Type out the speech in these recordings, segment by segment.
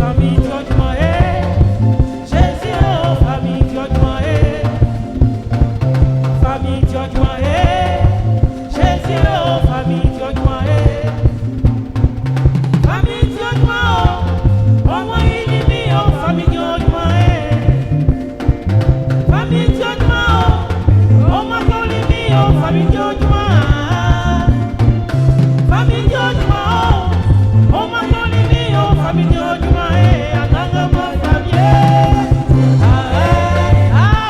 famille judgment, Jésus, oh, famille judgment, famille judgment, Jésus, oh, famille judgment, famille judgment, oh, moi il est mis, oh, famille judgment, famille judgment, oh, moi il est mis, oh, famille judgment, famille judgment, oh, moi il est mis, oh, famille judgment, ananga ma famille,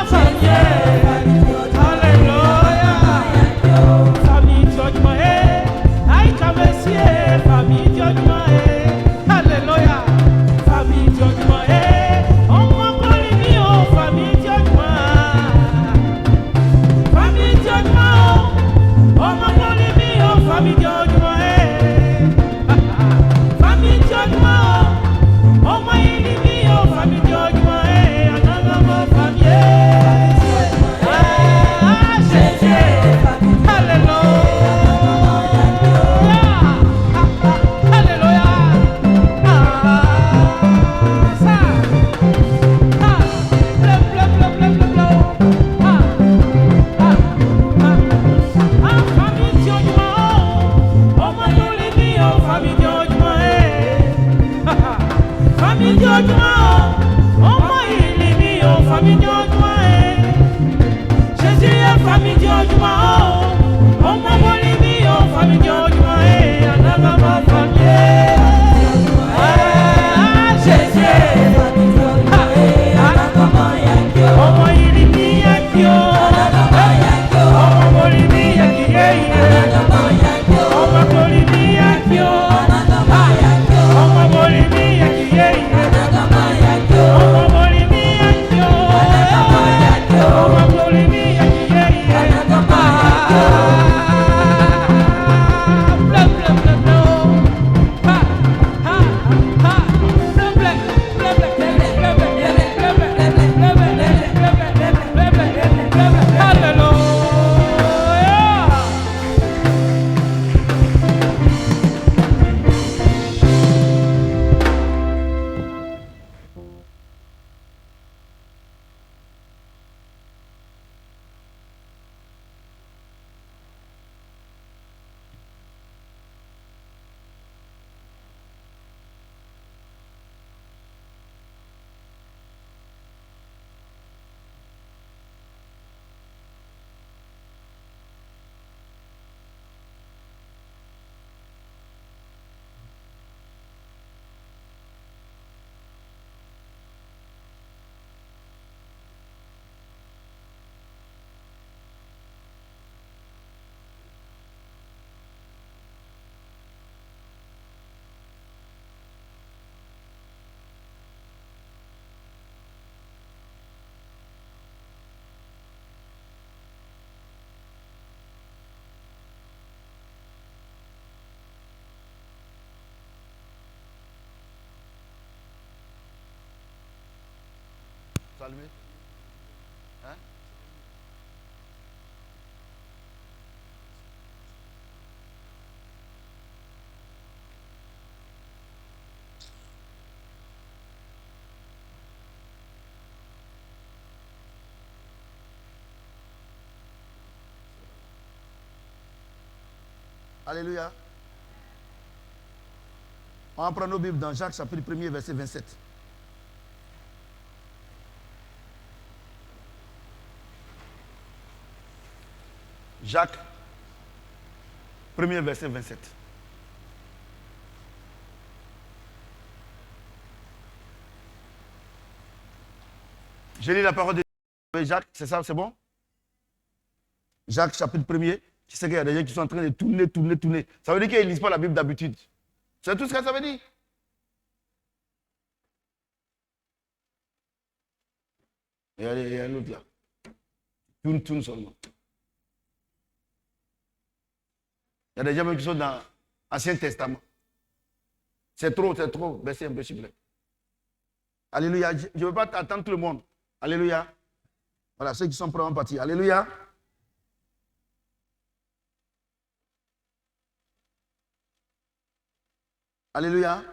famille, alléluia, famille judgment, aïe kamesier, famille judgment, alléluia, famille judgment, oh, moi il est mis, oh, famille judgment, famille judgment, oh, moi il est mis, oh, famille judgment, famille judgment, oh, moi il est mis, oh, famille judgment, ananga ma famille, Jésus, alléluia, ça, bleu, bleu, bleu, bleu, bleu, bleu, famille judgment, oh, moi il est mis, oh, famille judgment, famille judgment, oh, moi il est mis, oh, famille judgment, Jésus est famille judgment, oh, moi il est mis, oh, famille judgment, ananga ma famille, Jésus, oh, moi il est mis, oh, moi il est mis, oh, moi il est mis, Allumé. Hein? Alléluia. On va prendre nos Bibles dans Jacques chapitre 1er verset 27. Jacques, 1er verset 27. Je lis la parole de Jacques, c'est ça, c'est bon? Jacques, chapitre 1er. Tu sais qu'il y a des gens qui sont en train de tourner. Ça veut dire qu'ils ne lisent pas la Bible d'habitude. C'est tout ce que ça veut dire. Et il y a un autre là. Tourne seulement. Il y a des gens même qui sont dans l'Ancien Testament. C'est trop. Baissez un peu, s'il vous plaît. Alléluia. Je ne veux pas attendre tout le monde. Alléluia. Voilà, ceux qui sont prêts en partie. Alléluia. Alléluia.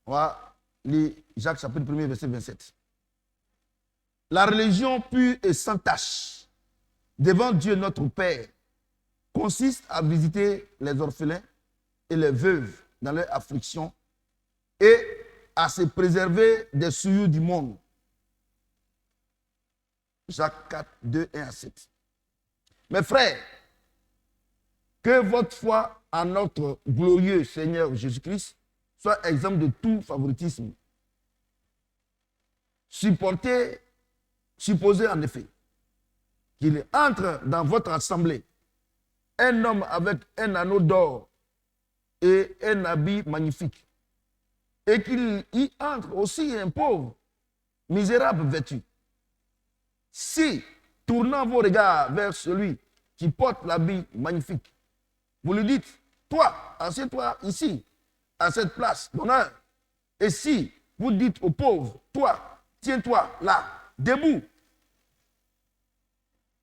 On va lis Jacques chapitre 1er, verset 27. La religion pure et sans tache devant Dieu notre Père consiste à visiter les orphelins et les veuves dans leur affliction et à se préserver des souillures du monde. Jacques 4, 2, 1 à 7. Mes frères, que votre foi en notre glorieux Seigneur Jésus-Christ soit exempt de tout favoritisme. Supposez en effet qu'il entre dans votre assemblée un homme avec un anneau d'or et un habit magnifique, et qu'il y entre aussi un pauvre, misérable vêtu. Si, tournant vos regards vers celui qui porte l'habit magnifique, vous lui dites, toi, assieds-toi ici, à cette place d'honneur. Et si vous dites au pauvre, toi, tiens-toi là, debout.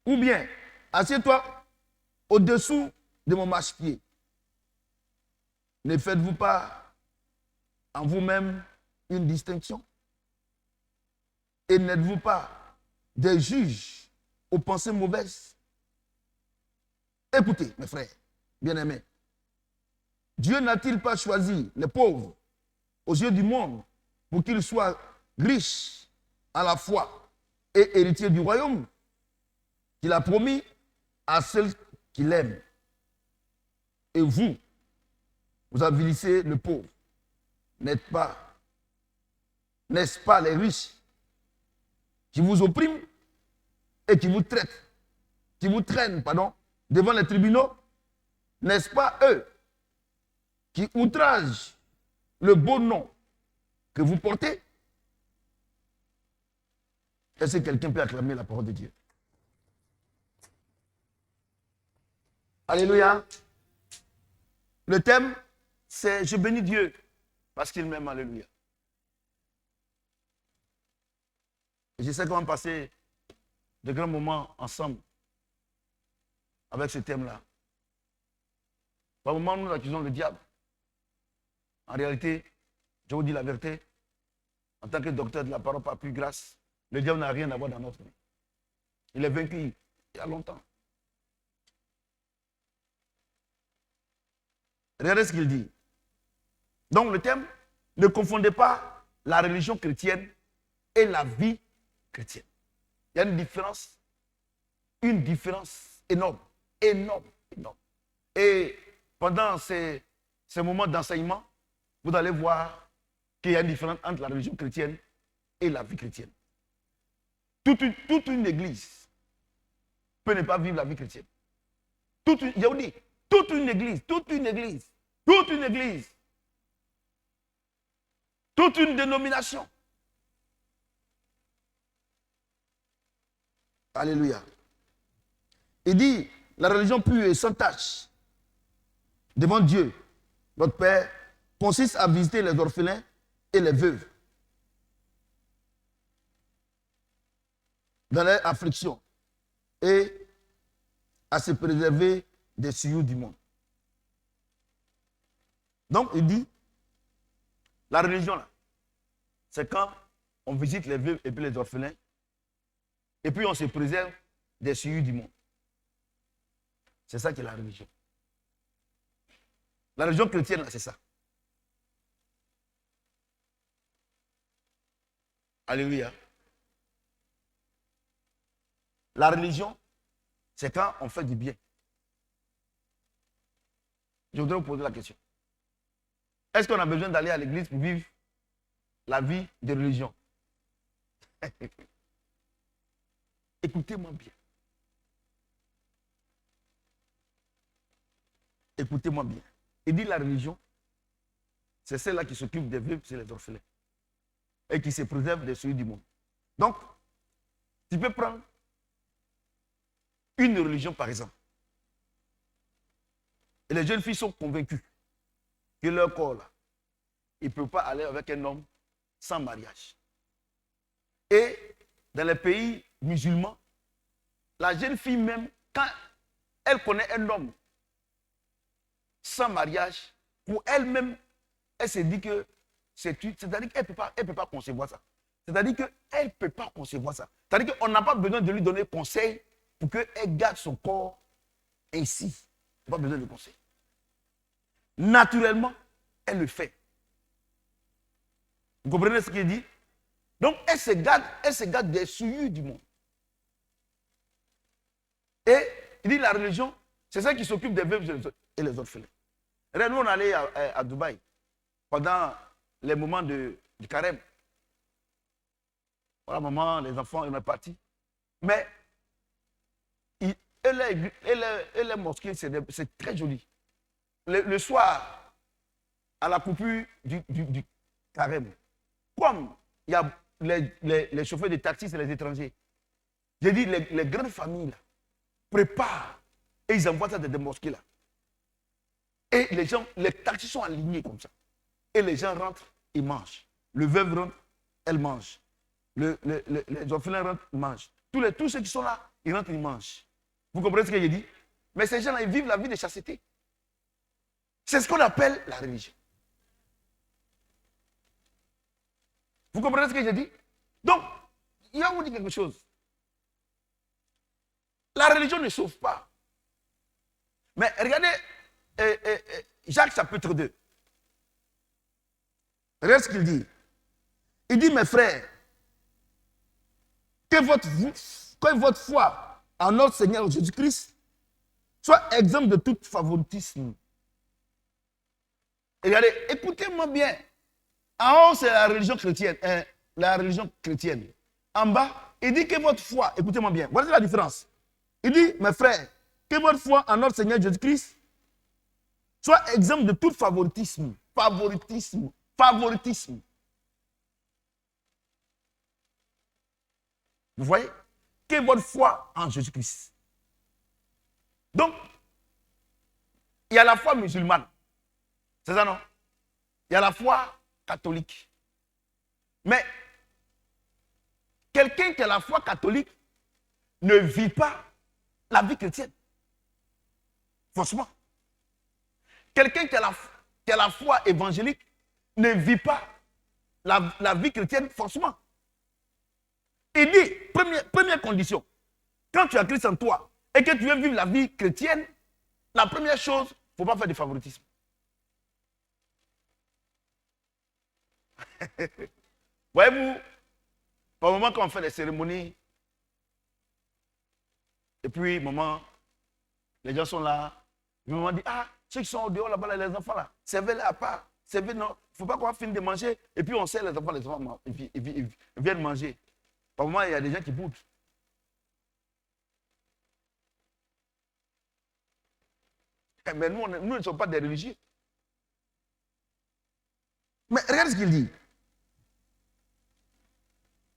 Ou bien, assieds-toi au-dessous de mon marchepied. Ne faites-vous pas en vous-même une distinction? Et n'êtes-vous pas des juges aux pensées mauvaises? Écoutez, mes frères, bien-aimés, Dieu n'a-t-il pas choisi les pauvres aux yeux du monde pour qu'ils soient riches à la foi et héritiers du royaume qu'il a promis à ceux qui l'aiment? Et vous, vous avilissez le pauvre. N'est-ce pas les riches qui vous oppriment et qui vous traînent devant les tribunaux? N'est-ce pas eux qui outragent le beau nom que vous portez? Est-ce que quelqu'un peut acclamer la parole de Dieu? Alléluia. Le thème, c'est « Je bénis Dieu parce qu'il m'aime ». Alléluia. Et je sais qu'on va passer de grands moments ensemble avec ce thème-là. Par moments, nous accusons le diable. En réalité, je vous dis la vérité, en tant que docteur de la parole par plus grâce, le diable n'a rien à voir dans notre vie. Il est vaincu il y a longtemps. Regardez ce qu'il dit. Donc le thème, ne confondez pas la religion chrétienne et la vie chrétienne. Il y a une différence énorme, énorme. Et pendant ces moments d'enseignement, vous allez voir qu'il y a une différence entre la religion chrétienne et la vie chrétienne. Toute une église peut ne pas vivre la vie chrétienne. Toute une église, toute une dénomination. Alléluia. Il dit, la religion pure et sans tache devant Dieu, notre Père, consiste à visiter les orphelins et les veuves dans leur affliction et à se préserver des souillures du monde. Donc, il dit, la religion, là, c'est quand on visite les veuves et puis les orphelins, et puis on se préserve des souillures du monde. C'est ça qui est la religion. La religion chrétienne, là, c'est ça. Alléluia. La religion, c'est quand on fait du bien. Je voudrais vous poser la question. Est-ce qu'on a besoin d'aller à l'église pour vivre la vie de religion? Écoutez-moi bien. Écoutez-moi bien. Il dit la religion, c'est celle-là qui s'occupe des veuves et des orphelins et qui se préserve des souillures du monde. Donc, tu peux prendre une religion par exemple. Et les jeunes filles sont convaincues que leur corps là, il ne peut pas aller avec un homme sans mariage. Et dans les pays musulmans, la jeune fille même, quand elle connaît un homme sans mariage, pour elle-même, elle se dit que C'est-à-dire qu'elle ne peut pas concevoir ça. C'est-à-dire qu'elle ne peut pas concevoir ça. C'est-à-dire qu'on n'a pas besoin de lui donner conseil pour qu'elle garde son corps ainsi. On n'a pas besoin de conseil. Naturellement, elle le fait. Vous comprenez ce qu'il dit? Donc, elle se garde des souillures du monde. Et il dit la religion, c'est ça qui s'occupe des veuves et les orphelins. Et nous, on allait à Dubaï pendant les moments du carême. Voilà, maman, les enfants, ils sont partis. Mais les mosquées, c'est très joli. Le soir, à la coupure du carême, comme il y a les chauffeurs de taxi, c'est les étrangers. J'ai dit, les grandes familles là, préparent et ils envoient ça dans des mosquées là. Et les taxis sont alignés comme ça. Et les gens rentrent, ils mangent. Le veuve rentre, elle mange. Les orphelins rentrent, ils mangent. Tous ceux qui sont là, ils rentrent, ils mangent. Vous comprenez ce que j'ai dit? Mais ces gens-là, ils vivent la vie de chasteté. C'est ce qu'on appelle la religion. Vous comprenez ce que j'ai dit? Donc, il va vous dire quelque chose. La religion ne sauve pas. Mais regardez Jacques chapitre 2. Regardez ce qu'il dit. Il dit, mes frères, que votre foi en notre Seigneur Jésus-Christ soit exempte de tout favoritisme. Regardez, écoutez-moi bien. En haut, c'est la religion chrétienne. En bas, il dit que votre foi, écoutez-moi bien, voici la différence. Il dit, mes frères, que votre foi en notre Seigneur Jésus-Christ soit exempte de tout favoritisme. Favoritisme. Vous voyez? Que votre foi en Jésus-Christ. Donc, il y a la foi musulmane. C'est ça, non? Il y a la foi catholique. Mais quelqu'un qui a la foi catholique ne vit pas la vie chrétienne. Forcément. Quelqu'un qui a la foi évangélique ne vit pas la vie chrétienne forcément. Il dit, première condition, quand tu as Christ en toi et que tu veux vivre la vie chrétienne, la première chose, il ne faut pas faire de favoritisme. Voyez-vous, par moment quand on fait les cérémonies, et puis maman, les gens sont là, maman dit, ah, ceux qui sont au dehors là-bas, les enfants là, servez-les à part, servez, non, il ne faut pas qu'on finisse de manger, et puis on sert les enfants ils viennent manger. Par moment, il y a des gens qui boudent. Mais nous ne sommes pas des religieux. Mais regarde ce qu'il dit.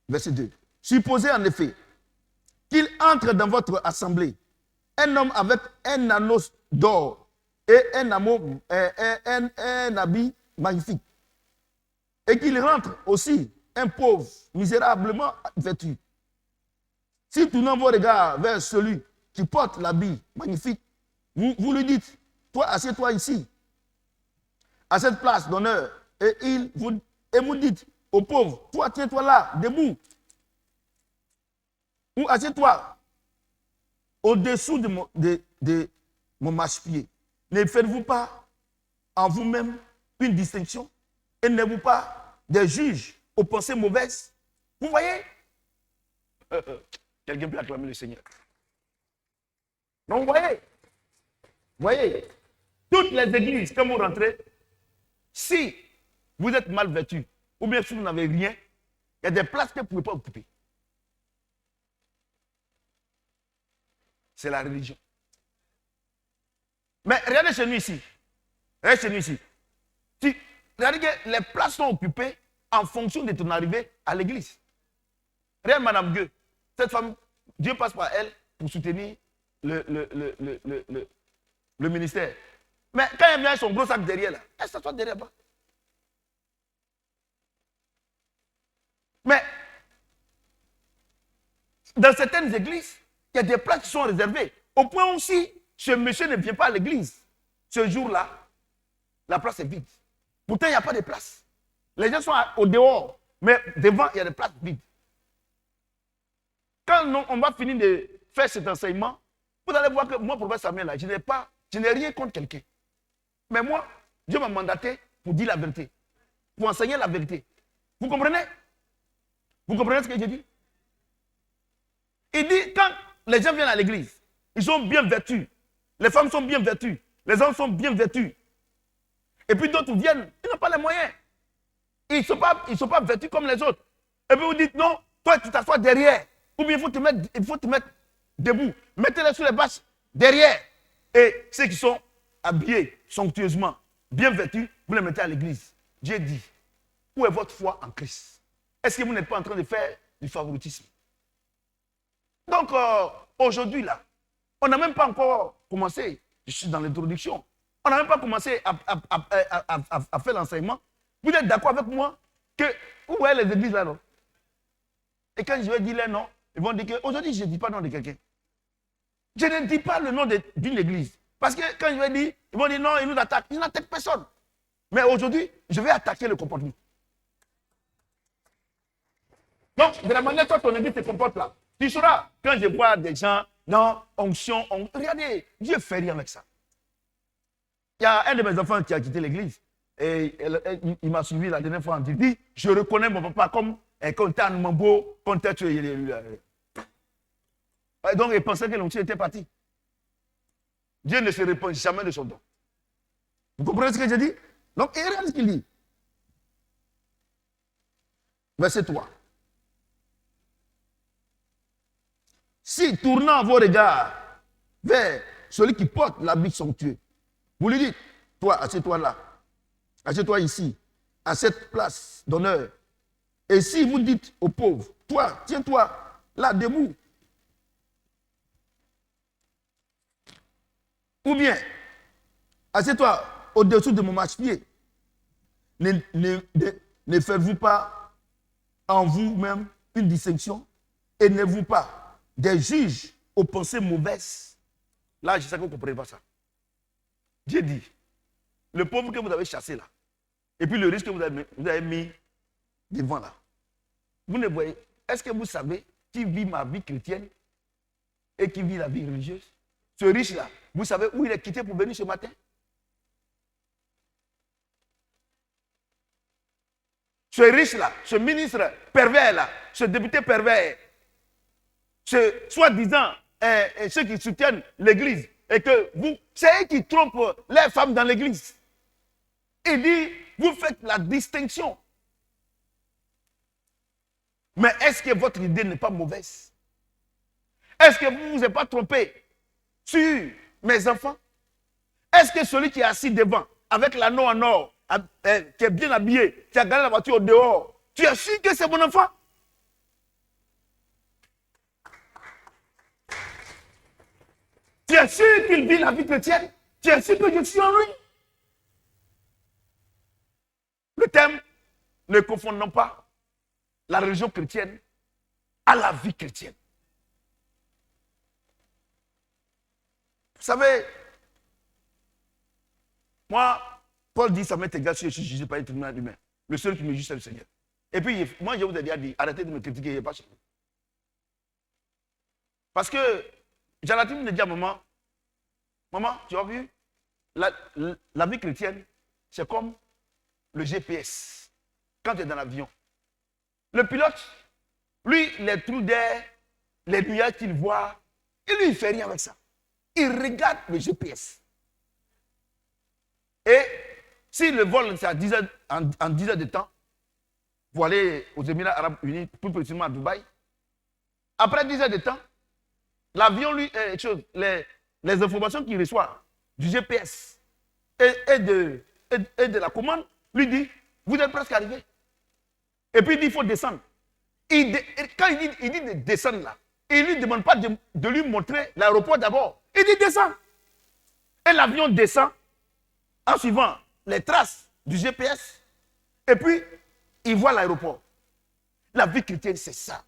Verset 2. Supposez en effet qu'il entre dans votre assemblée un homme avec un anneau d'or et un habit magnifique. Et qu'il rentre aussi un pauvre, misérablement vêtu. Si tournant vos regards vers celui qui porte l'habit magnifique, vous lui dites, toi, assieds-toi ici, à cette place d'honneur, et vous dites au pauvre, toi, tiens-toi là, debout, ou assieds-toi au-dessous de mon marchepied. Ne faites-vous pas en vous-même une distinction et n'êtes-vous pas des juges aux pensées mauvaises? Vous voyez? Quelqu'un peut acclamer le Seigneur. Donc, vous voyez, toutes les églises, quand vous rentrez, si vous êtes mal vêtu, ou bien si vous n'avez rien, il y a des places que vous ne pouvez pas occuper. C'est la religion. Mais regardez chez nous ici. Regardez que les places sont occupées en fonction de ton arrivée à l'église. Regarde Madame Gueux. Cette femme, Dieu passe par elle pour soutenir le ministère. Mais quand elle vient son gros sac derrière, là, elle s'assoit derrière là. Mais dans certaines églises, il y a des places qui sont réservées. Au point où si ce monsieur ne vient pas à l'église, ce jour-là, la place est vide. Pourtant, il n'y a pas de place. Les gens sont au dehors, mais devant, il y a des places vides. Quand on va finir de faire cet enseignement, vous allez voir que moi, professeur Samuel, là, je n'ai rien contre quelqu'un. Mais moi, Dieu m'a mandaté pour dire la vérité, pour enseigner la vérité. Vous comprenez? Vous comprenez ce que j'ai dit? Il dit, quand les gens viennent à l'église, ils sont bien vêtus. Les femmes sont bien vêtues. Les hommes sont bien vêtus. Et puis d'autres viennent, ils n'ont pas les moyens. Ils ne sont pas vêtus comme les autres. Et puis vous dites, non, toi tu t'assois derrière. Ou bien il faut te mettre debout. Mettez-les sur les bâches derrière. Et ceux qui sont habillés somptueusement, bien vêtus, vous les mettez à l'église. Dieu dit, où est votre foi en Christ? Est-ce que vous n'êtes pas en train de faire du favoritisme? Donc, aujourd'hui, là, on n'a même pas encore commencé. Je suis dans l'introduction. On n'a même pas commencé à faire l'enseignement. Vous êtes d'accord avec moi que, où est les églises là, non? Et quand je vais dire les noms, ils vont dire qu'aujourd'hui, je ne dis pas le nom de quelqu'un. Je ne dis pas le nom d'une église. Parce que quand je vais dire, ils vont dire non, ils nous attaquent. Ils n'attaquent personne. Mais aujourd'hui, je vais attaquer le comportement. Donc, de la manière dont ton église se comporte là, tu sauras, quand je vois des gens, non, onction, regardez, Dieu fait rien avec ça. Il y a un de mes enfants qui a quitté l'église. Et il m'a suivi la dernière fois. Il dit, je reconnais mon papa comme quand tu es un mambo, quand tu es... Donc, il pensait que l'onction était parti. Dieu ne se répand jamais de son don. Vous comprenez ce que je dis? Donc, il regarde ce qu'il dit. Verset 3. Si, tournant vos regards vers celui qui porte l'habit somptueux, vous lui dites, toi, assieds-toi là, assieds-toi ici, à cette place d'honneur. Et si vous dites aux pauvres, toi, tiens-toi là debout, ou bien, assieds-toi au-dessous de mon marchepied, ne faites-vous pas en vous-même une distinction et n'êtes-vous pas des juges aux pensées mauvaises? Là, je sais que vous ne comprenez pas ça. Dieu dit, le pauvre que vous avez chassé là, et puis le risque que vous avez mis devant là, vous ne voyez, est-ce que vous savez qui vit ma vie chrétienne et qui vit la vie religieuse? Ce riche-là, vous savez où il est quitté pour venir ce matin? Ce riche-là, ce ministre pervers-là, ce député pervers, ce soi-disant, ceux qui soutiennent l'église, et que vous, c'est eux qui trompent les femmes dans l'église. Il dit, vous faites la distinction. Mais est-ce que votre idée n'est pas mauvaise? Est-ce que vous ne vous êtes pas trompé sur mes enfants? Est-ce que celui qui est assis devant, avec l'anneau en or, qui est bien habillé, qui a gardé la voiture au dehors, tu es sûr que c'est mon enfant? Tu es sûr qu'il vit la vie chrétienne? Tu es sûr que je suis en lui? Le thème, ne confondons pas la religion chrétienne à la vie chrétienne. Vous savez, moi, Paul dit, ça m'est égal si je suis jugé par les tribunal humain. Le seul qui me juge, c'est le Seigneur. Et puis, moi, je vous ai déjà dit, arrêtez de me critiquer, il n'y a pas chez vous. Parce que, Jonathan me dit à maman, tu as vu, la vie chrétienne, c'est comme le GPS. Quand tu es dans l'avion, le pilote, lui, les trous d'air, les nuages qu'il voit, lui, il ne fait rien avec ça. Il regarde le GPS. Et si le vol, c'est en 10 heures de temps, pour aller aux Émirats Arabes Unis, plus précisément à Dubaï, après 10 heures de temps, l'avion, lui, les informations qu'il reçoit du GPS et de la commande, lui dit, vous êtes presque arrivé. Et puis il dit, il faut descendre. Quand il dit de descendre là, il ne lui demande pas de lui montrer l'aéroport d'abord. Il dit, descends. Et l'avion descend en suivant les traces du GPS. Et puis, il voit l'aéroport. La vie chrétienne, c'est ça.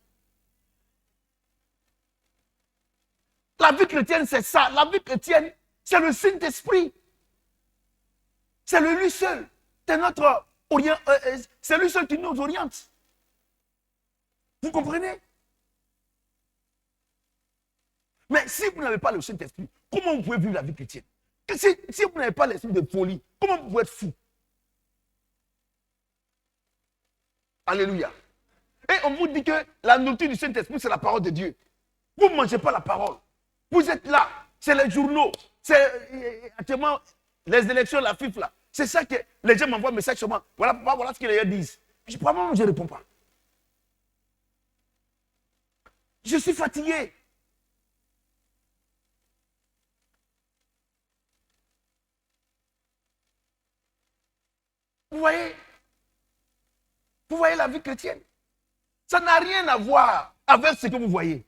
La vie chrétienne, c'est ça. La vie chrétienne, c'est le Saint-Esprit. C'est lui seul. C'est notre c'est lui seul qui nous oriente. Vous comprenez? Mais si vous n'avez pas le Saint-Esprit, comment vous pouvez vivre la vie chrétienne? Si vous n'avez pas l'esprit de folie, comment vous pouvez être fou? Alléluia. Et on vous dit que la nourriture du Saint-Esprit, c'est la parole de Dieu. Vous ne mangez pas la parole. Vous êtes là. C'est les journaux. C'est actuellement les élections, la FIF là. C'est ça que les gens m'envoient un message sur moi. Voilà ce que les gens disent. Je ne réponds pas. Je suis fatigué. Vous voyez? Vous voyez la vie chrétienne? Ça n'a rien à voir avec ce que vous voyez.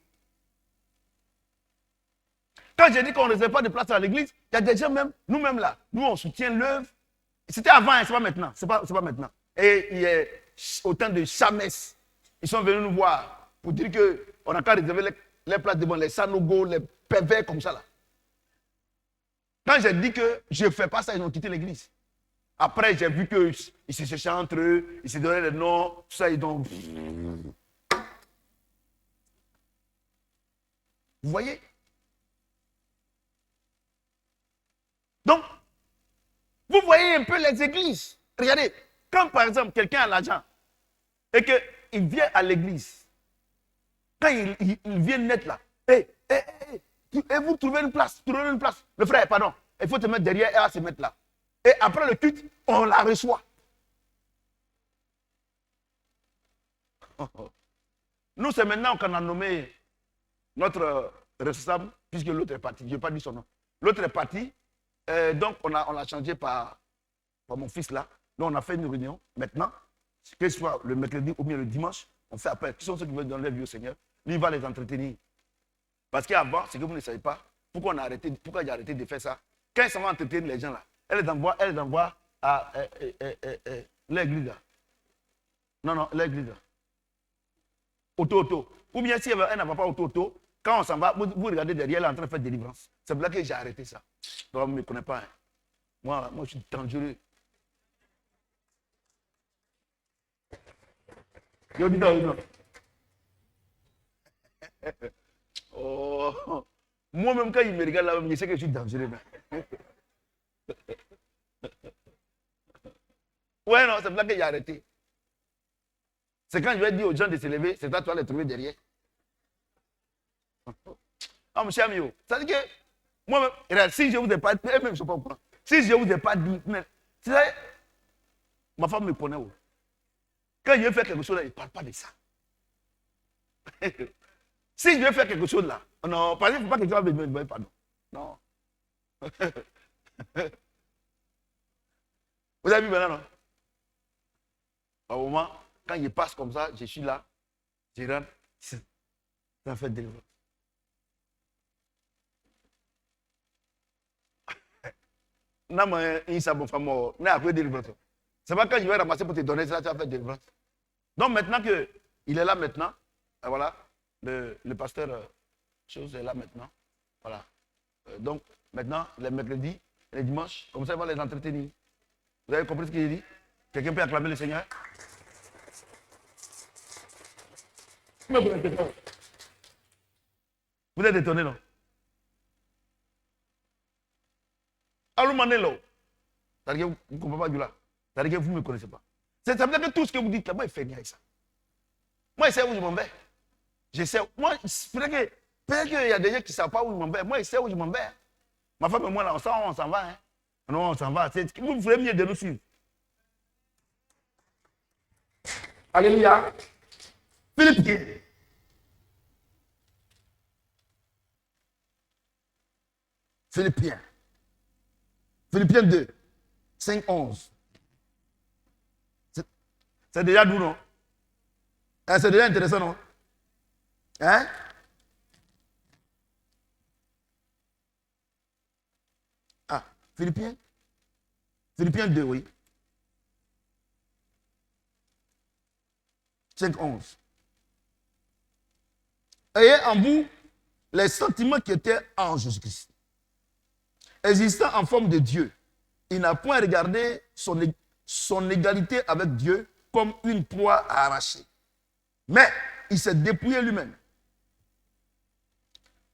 Quand j'ai dit qu'on ne réserve pas de place à l'église, il y a des gens même, nous-mêmes là, nous on soutient l'œuvre. C'était avant, hein, c'est pas maintenant. C'est pas maintenant. Et il y a autant de Chamès. Ils sont venus nous voir pour dire qu'on n'a qu'à réserver les places devant les Sanogo, les pervers comme ça là. Quand j'ai dit que je ne fais pas ça, ils ont quitté l'église. Après, j'ai vu qu'ils se cherchaient entre eux, ils se donnaient des noms, tout ça, ils ont... Vous voyez? Donc, vous voyez un peu les églises. Regardez, quand par exemple quelqu'un a l'argent et qu'il vient à l'église, quand il vient net là, et vous trouvez une place, le frère, pardon, il faut te mettre derrière et à se mettre là. Et après le culte, on la reçoit. Nous, c'est maintenant qu'on a nommé notre responsable, puisque l'autre est parti. Je n'ai pas dit son nom. L'autre est parti. Donc, on l'a changé par mon fils là. Donc, on a fait une réunion. Maintenant, que ce soit le mercredi ou bien le dimanche, on fait appel. Qui sont ceux qui veulent donner la vie au Seigneur? Lui, il va les entretenir. Parce qu'avant, ce que vous ne savez pas, pourquoi j'ai arrêté de faire ça? Quand ils s'en vont entretenir les gens là, elle les envoie à l'église là. Non, l'église là. Auto. Ou bien si elle n'a pas auto, quand on s'en va, vous regardez derrière, elle est en train de faire délivrance. C'est pour là que j'ai arrêté ça. Donc, vous ne me connaissez pas. Hein. Moi, je suis dangereux. Yo, dis donc. Oh. Moi-même, quand il me regarde là, je sais que je suis dangereux. Ouais, non, c'est pour ça que j'ai arrêté. C'est quand je vais dire aux gens de se lever, c'est toi, tu vas les trouver derrière. Ah, mon cher ami, ça veut dire que moi-même, si je ne vous ai pas dit, même je ne sais pas pourquoi. Si je ne vous ai pas dit, mais, tu sais, ma femme me connaît. Oh. Quand je vais faire quelque chose là, il ne parle pas de ça. Si je vais faire quelque chose là, non, par exemple, il ne faut pas que quelqu'un me dise pardon. Non. Vous avez vu maintenant, non? Au moment, quand il passe comme ça, je suis là, je rentre, ça fait délivrance. Non, mais il s'est bon femme, n'a pas délivrance. C'est pas quand je vais ramasser pour te donner ça, tu vas faire délivrance. Donc maintenant qu'il est là maintenant, voilà, le pasteur chose est là maintenant. Voilà. Donc maintenant, les mercredis, les dimanches, comme ça, il va les entretenir. Vous avez compris ce qu'il dit? Quelqu'un peut acclamer le Seigneur? Vous êtes étonné, non? Allô, Manelo. C'est-à-dire que vous ne comprenez pas du là. C'est-à-dire que vous ne me connaissez pas. Ça veut dire que tout ce que vous dites là, moi, il fait rien avec ça. Moi, je sais où je m'en vais. Je sais. Moi, peut-être qu'il y a des gens qui ne savent pas où je m'en vais. Moi, je sais où je m'en vais. Ma femme et moi, là, on s'en va. Hein? Non, on s'en va. Vous ferez mieux de nous suivre. Alléluia. Philippiens. Philippiens 2, 5, 11. C'est déjà doux, non? Hein, c'est déjà intéressant, non? Hein? Ah, Philippiens 2, oui. 5, 11. Ayez en vous les sentiments qui étaient en Jésus-Christ. Existant en forme de Dieu, il n'a point regardé son son égalité avec Dieu comme une proie à arracher. Mais il s'est dépouillé lui-même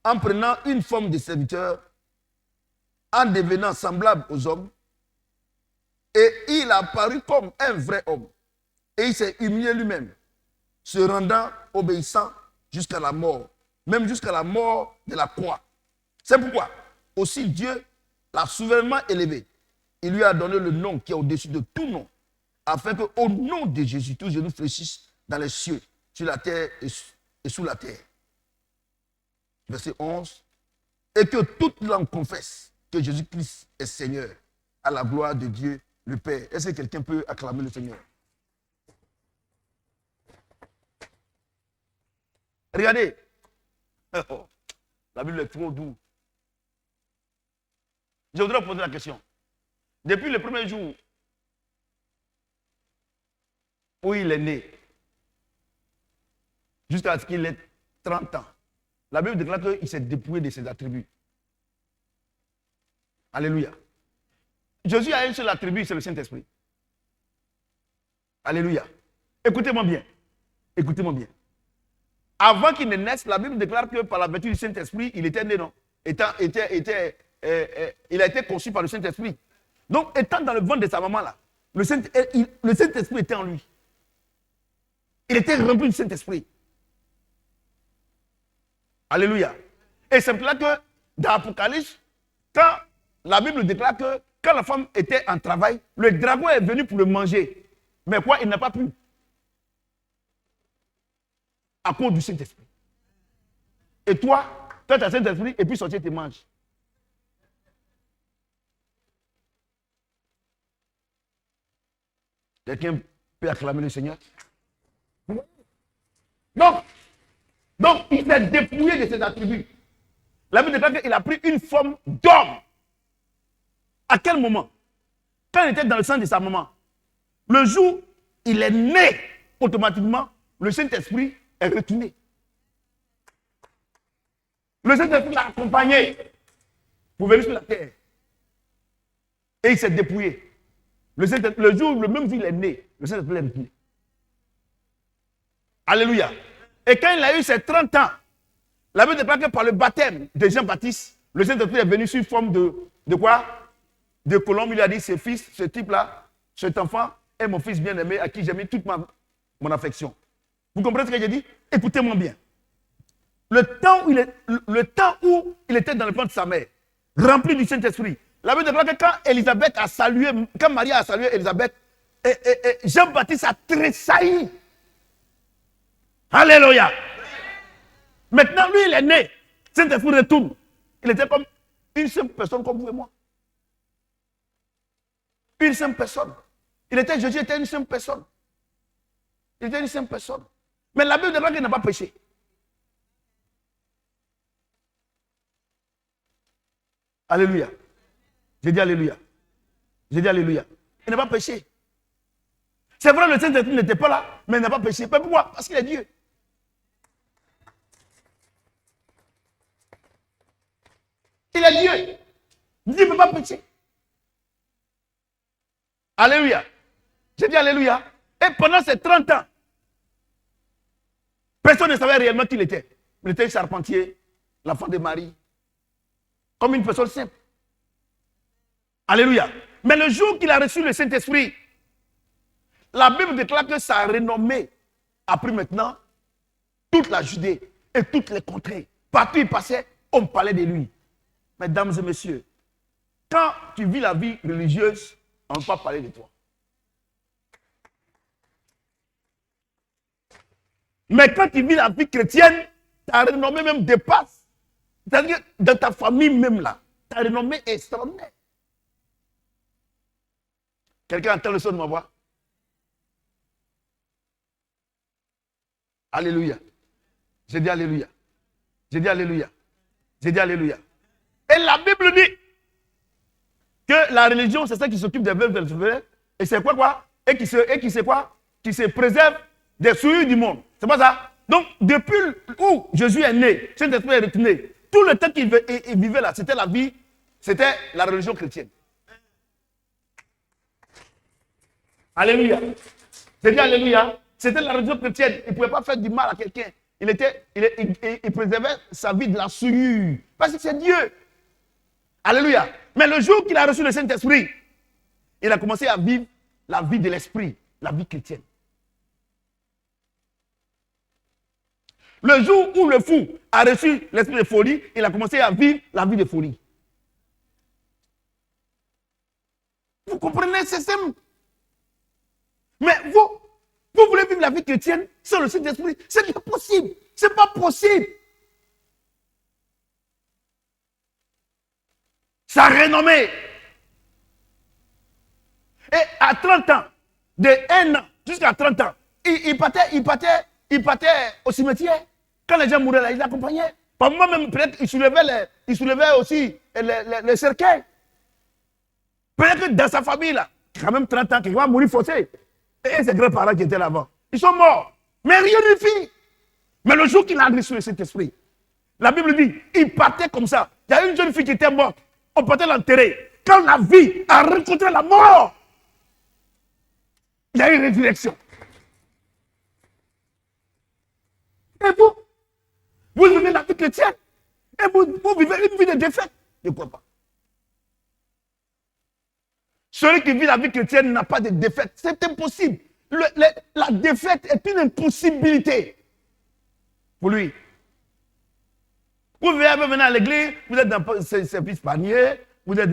en prenant une forme de serviteur, en devenant semblable aux hommes, et il a paru comme un vrai homme. Et il s'est humilié lui-même, se rendant obéissant jusqu'à la mort, même jusqu'à la mort de la croix. C'est pourquoi aussi Dieu l'a souverainement élevé. Il lui a donné le nom qui est au-dessus de tout nom, afin qu'au nom de Jésus, tous genoux fléchissent dans les cieux, sur la terre et sous la terre. Verset 11. Et que toute langue confesse que Jésus-Christ est Seigneur, à la gloire de Dieu le Père. Est-ce que quelqu'un peut acclamer le Seigneur? Regardez. La Bible est trop douce. Je voudrais poser la question. Depuis le premier jour où il est né, jusqu'à ce qu'il ait 30 ans, la Bible déclare qu'il s'est dépouillé de ses attributs. Alléluia. Jésus a un seul attribut, c'est le Saint-Esprit. Alléluia. Écoutez-moi bien. Écoutez-moi bien. Avant qu'il ne naisse, la Bible déclare que par la vertu du Saint-Esprit, il était né, non? Il a été conçu par le Saint-Esprit. Donc, étant dans le ventre de sa maman, là, le Saint-Esprit était en lui. Il était rempli du Saint-Esprit. Alléluia. Et c'est pour là que dans l'Apocalypse, quand la Bible déclare que quand la femme était en travail, le dragon est venu pour le manger. Mais quoi, il n'a pas pu. À cause du Saint-Esprit. Et toi, tu as le Saint-Esprit et puis sortir, tu manges. Quelqu'un peut acclamer le Seigneur? Donc, il s'est dépouillé de ses attributs. La Bible déclare qu'il a pris une forme d'homme. À quel moment? Quand il était dans le sang de sa maman. Le jour où il est né, automatiquement, le Saint-Esprit est retourné. Le Saint-Esprit l'a accompagné pour venir sur la terre. Et il s'est dépouillé. Le jour, le même jour où il est né, le Saint-Esprit est retourné. Alléluia. Et quand il a eu ses 30 ans, la Bible déclare que par le baptême de Jean-Baptiste, le Saint-Esprit est venu sous forme de quoi? De colombe. Il a dit, ce fils, ce type-là, cet enfant est mon fils bien-aimé à qui j'ai mis toute mon affection. Vous comprenez ce que j'ai dit? Écoutez-moi bien. Le temps où il était dans le ventre de sa mère, rempli du Saint-Esprit, la Bible déclare que quand Marie a salué Élisabeth, Jean-Baptiste a tressailli. Alléluia. Maintenant, lui, il est né. Saint-Esprit retourne. Il était comme une simple personne comme vous et moi. Une simple personne. Jésus était une simple personne. Il était une simple personne. Mais la Bible déclare qu'il n'a pas péché. Alléluia. J'ai dit Alléluia. J'ai dit Alléluia. Il n'a pas péché. C'est vrai, le Saint-Esprit n'était pas là, mais il n'a pas péché. Mais pourquoi? Parce qu'il est Dieu. Il est Dieu. Dieu ne peut pas pécher. Alléluia. J'ai dit Alléluia. Et pendant ces 30 ans, personne ne savait réellement qui il était. Il était charpentier, l'enfant de Marie, comme une personne simple. Alléluia. Mais le jour qu'il a reçu le Saint-Esprit, la Bible déclare que sa renommée a pris maintenant toute la Judée et toutes les contrées. Partout où il passait, on parlait de lui. Mesdames et messieurs, quand tu vis la vie religieuse, on ne va pas parler de toi. Mais quand tu vis la vie chrétienne, ta renommée même dépasse. C'est-à-dire que dans ta famille même là, ta renommée est extraordinaire. Quelqu'un entend le son de ma voix? Alléluia. J'ai dit Alléluia. J'ai dit Alléluia. J'ai dit Alléluia. Et la Bible dit que la religion, c'est ça qui s'occupe des veuves, et c'est quoi? Et qui se préserve des souillures du monde. C'est pas ça? Donc, depuis où Jésus est né, Saint-Esprit est retourné, tout le temps qu'il vivait là, c'était la religion chrétienne. Alléluia. C'est dit Alléluia. C'était la religion chrétienne. Il ne pouvait pas faire du mal à quelqu'un. Il préservait sa vie de la souillure. Parce que c'est Dieu. Alléluia. Mais le jour qu'il a reçu le Saint-Esprit, il a commencé à vivre la vie de l'esprit, la vie chrétienne. Le jour où le fou a reçu l'esprit de folie, il a commencé à vivre la vie de folie. Vous comprenez, c'est simple. Mais vous voulez vivre la vie chrétienne sans le Saint-Esprit? C'est pas possible. C'est pas possible. Sa renommée. Et à 30 ans, de 1 an jusqu'à 30 ans, il partait au cimetière. Quand les gens mouraient là, il l'accompagnait. Par moment même, peut-être, il soulevait aussi les cercueils. Peut-être que dans sa famille, là, quand même 30 ans, quelqu'un va mourir forcé. Et ses grands-parents qui étaient là-bas, ils sont morts. Mais rien ne fit. Mais le jour qu'il a reçu le Saint-Esprit, la Bible dit, il partait comme ça. Il y a une jeune fille qui était morte. On partait l'enterrer. Quand la vie a rencontré la mort, il y a une résurrection. Et vous vivez la vie chrétienne. Et vous vivez une vie de défaite. Je ne crois pas. Celui qui vit la vie chrétienne n'a pas de défaite. C'est impossible. La défaite est une impossibilité pour lui. Vous venez à l'église, vous êtes dans le service panier, vous êtes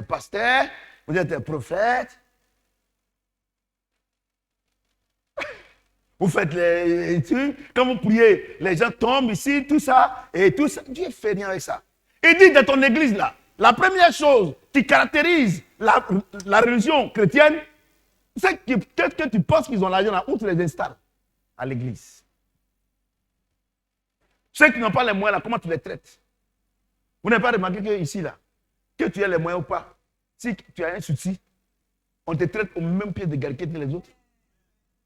pasteur, vous êtes prophète. Vous faites les trucs. Quand vous priez, les gens tombent ici, tout ça, et tout ça. Dieu ne fait rien avec ça. Il dit dans ton église là, la première chose qui caractérise la religion chrétienne, c'est que tu penses qu'ils ont l'argent là, où tu les installes à l'église. Ceux qui n'ont pas les moyens là, comment tu les traites? Vous n'avez pas remarqué que ici là, que tu aies les moyens ou pas, si tu as un souci, on te traite au même pied d'égalité que les autres.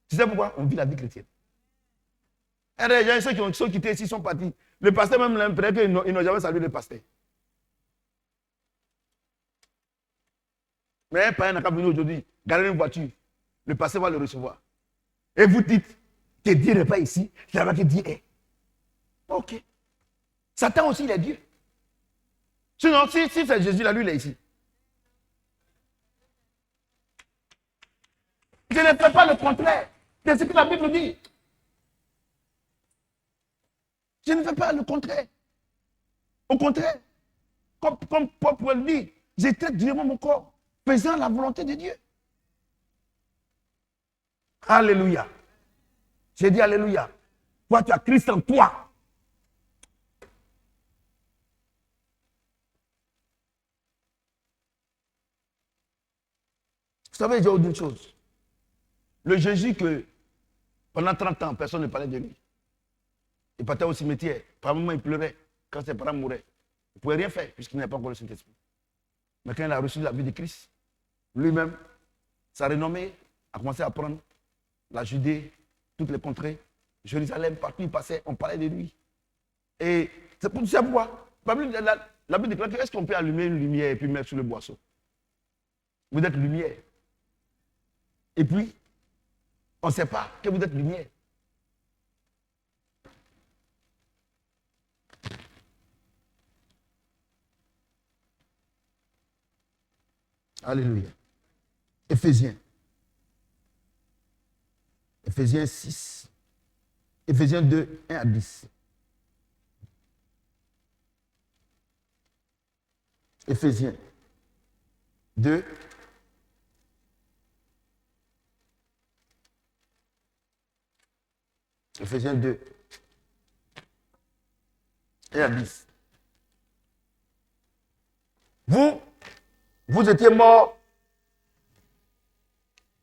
Tu sais pourquoi? On vit la vie chrétienne. Et les gens, ceux qui sont quittés ici sont partis. Le pasteur même l'impression qu'ils n'ont jamais salué le pasteur. Mais un parent n'a qu'à venir aujourd'hui, garder une voiture. Le pasteur va le recevoir. Et vous dites que Dieu n'est pas ici, c'est là-bas que Dieu est. Ok. Satan aussi, il est Dieu. Sinon, si c'est Jésus, là, lui, il est ici. Je ne fais pas le contraire de ce que la Bible dit. Je ne fais pas le contraire. Au contraire, comme Paul dit, je traite durement mon corps, faisant la volonté de Dieu. Alléluia. J'ai dit Alléluia. Toi, tu as Christ en toi. Vous savez, j'ai autre chose. Le Jésus que pendant 30 ans, personne ne parlait de lui. Il partait au cimetière. Par moment, il pleurait quand ses parents mouraient. Il ne pouvait rien faire puisqu'il n'avait pas encore le Saint-Esprit. Mais quand il a reçu la vie de Christ, lui-même, sa renommée a commencé à prendre la Judée, toutes les contrées, Jérusalem, partout où il passait, on parlait de lui. Et c'est pour ça pourquoi la Bible déclare que est-ce qu'on peut allumer une lumière et puis mettre sur le boisseau? Vous êtes lumière. Et puis, on ne sait pas que vous êtes lumière. Alléluia. Éphésiens. Éphésiens 6. Éphésiens 2, 1 à 10. Éphésiens 2. Éphésiens 2. 1 à 10. Vous étiez morts.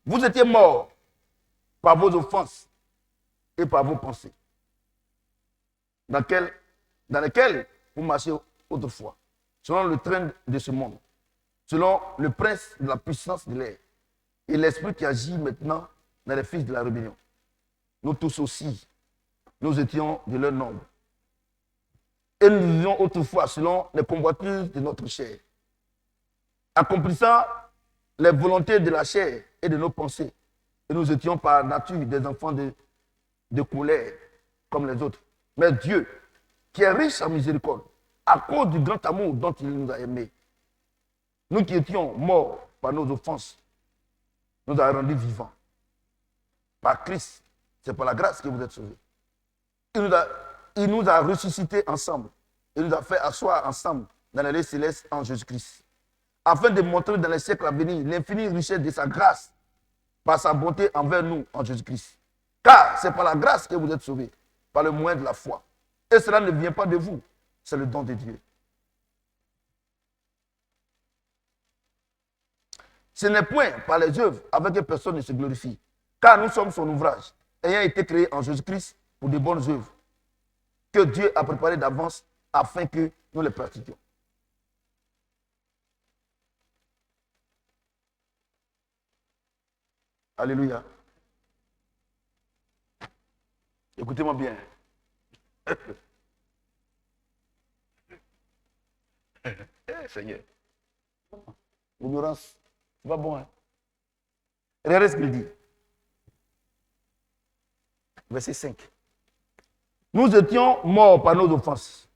Vous étiez morts par vos offenses et par vos pensées, dans lesquelles vous marchiez autrefois, selon le train de ce monde, selon le prince de la puissance de l'air et l'esprit qui agit maintenant dans les fils de la rébellion. Nous tous aussi, nous étions de leur nombre. Et nous vivions autrefois selon les convoitises de notre chair, accomplissant les volontés de la chair et de nos pensées. Et nous étions par nature des enfants de colère, comme les autres. Mais Dieu, qui est riche en miséricorde, à cause du grand amour dont il nous a aimés, nous qui étions morts par nos offenses, nous a rendus vivants. Par Christ, c'est par la grâce que vous êtes sauvés. Il nous a ressuscités ensemble. Il nous a fait asseoir ensemble dans les lieux célestes en Jésus-Christ, afin de montrer dans les siècles à venir l'infinie richesse de sa grâce par sa bonté envers nous en Jésus-Christ. Car c'est par la grâce que vous êtes sauvés, par le moyen de la foi. Et cela ne vient pas de vous, c'est le don de Dieu. Ce n'est point par les œuvres avec que personne ne se glorifie, car nous sommes son ouvrage, ayant été créés en Jésus-Christ pour de bonnes œuvres, que Dieu a préparées d'avance afin que nous les pratiquions. Alléluia. Écoutez-moi bien. Seigneur. L'ignorance, c'est pas bon. Hein? Regardez ce qu'il dit. Verset 5. Nous étions morts par nos offenses.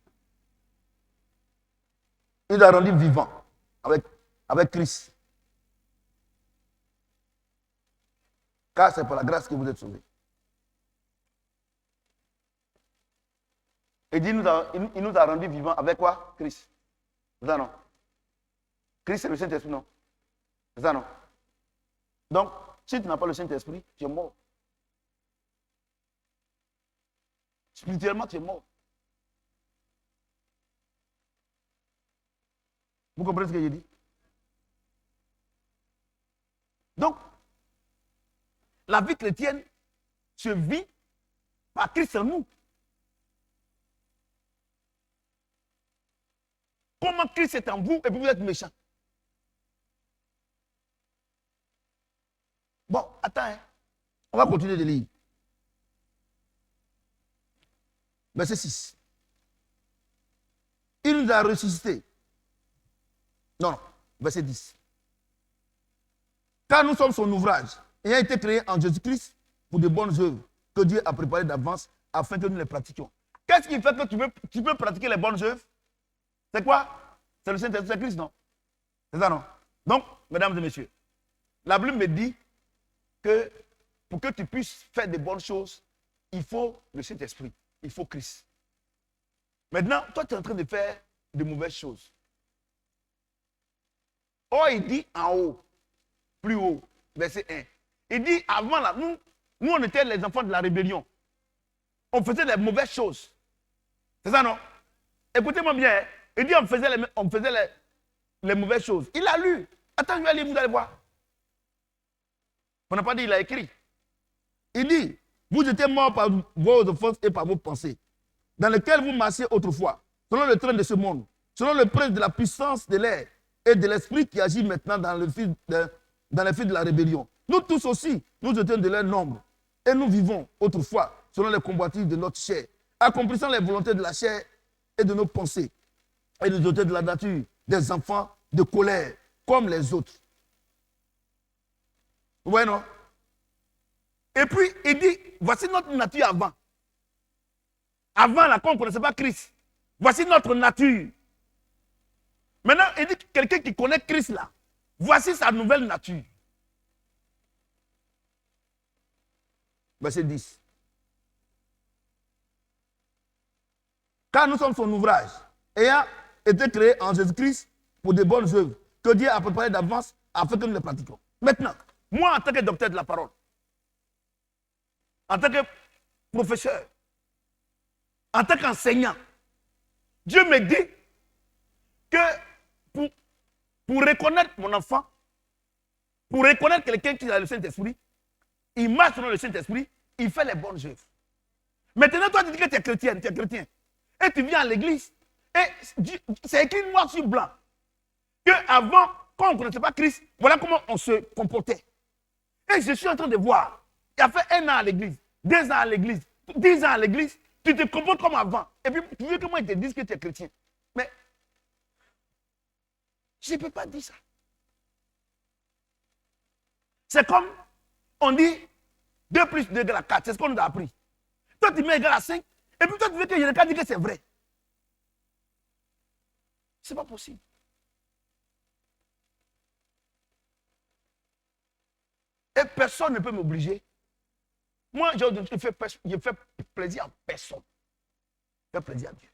Il nous a rendus vivants avec Christ. Car c'est par la grâce que vous êtes sauvés. Et dit, il nous a rendus vivants avec quoi? Christ. C'est ça non? Christ c'est le Saint-Esprit, non? C'est ça non? Donc, si tu n'as pas le Saint-Esprit, tu es mort. Spirituellement, tu es mort. Vous comprenez ce que j'ai dit? Donc, la vie chrétienne se vit par Christ en nous. Comment Christ est en vous et puis vous êtes méchant? Bon, attends, hein. On va continuer de lire. Verset 6. Il nous a ressuscités. Non, verset 10. Car nous sommes son ouvrage, ayant été créés en Jésus-Christ pour de bonnes œuvres que Dieu a préparées d'avance afin que nous les pratiquions. Qu'est-ce qui fait que tu peux pratiquer les bonnes œuvres? C'est quoi? C'est le Saint-Esprit, c'est Christ, non? C'est ça, non? Donc, mesdames et messieurs, la Bible me dit que pour que tu puisses faire de bonnes choses, il faut le Saint-Esprit, il faut Christ. Maintenant, toi, tu es en train de faire de mauvaises choses. Oh, il dit en haut, plus haut, verset 1. Il dit avant là, nous on était les enfants de la rébellion. On faisait les mauvaises choses. C'est ça, non? Écoutez-moi bien. Il dit on faisait les mauvaises choses. Il a lu. Attends, je vais lire, vous allez voir. On n'a pas dit, il a écrit. Il dit, vous étiez morts par vos offenses et par vos pensées, dans lesquelles vous marchiez autrefois, selon le train de ce monde, selon le prince de la puissance de l'air et de l'esprit qui agit maintenant dans les fils de la rébellion. Nous tous aussi, nous étions de leur nombre, et nous vivons autrefois, selon les combatifs de notre chair, accomplissant les volontés de la chair et de nos pensées. Et nous étions de la nature des enfants de colère, comme les autres. Vous voyez, non? Et puis, il dit, voici notre nature avant. Avant, là, quand on ne connaissait pas Christ. Voici notre nature. Maintenant, il dit, quelqu'un qui connaît Christ, là, voici sa nouvelle nature. Verset 10. Car nous sommes son ouvrage, ayant été créés en Jésus-Christ pour de bonnes œuvres, que Dieu a préparées d'avance afin que nous les pratiquions. Maintenant, moi, en tant que docteur de la parole, en tant que professeur, en tant qu'enseignant, Dieu me dit que pour reconnaître mon enfant, pour reconnaître quelqu'un qui a le Saint-Esprit, il marche selon le Saint-Esprit, il fait les bonnes œuvres. Maintenant, toi, tu dis que tu es chrétien, et tu viens à l'église, et c'est écrit noir sur blanc, qu'avant, quand on ne connaissait pas Christ, voilà comment on se comportait. Et je suis en train de voir, il a fait 1 an à l'église, 2 ans à l'église, 10 ans à l'église, tu te comportes comme avant. Et puis, tu veux que moi, je te dise que tu es chrétien. Mais, je ne peux pas dire ça. C'est comme, on dit, 2 plus 2 égale à 4. C'est ce qu'on nous a appris. Toi, tu mets égal à 5. Et puis toi, tu veux que Yéréka dise que c'est vrai. Ce n'est pas possible. Et personne ne peut m'obliger. Moi, je fais plaisir à personne. Je fais plaisir à Dieu.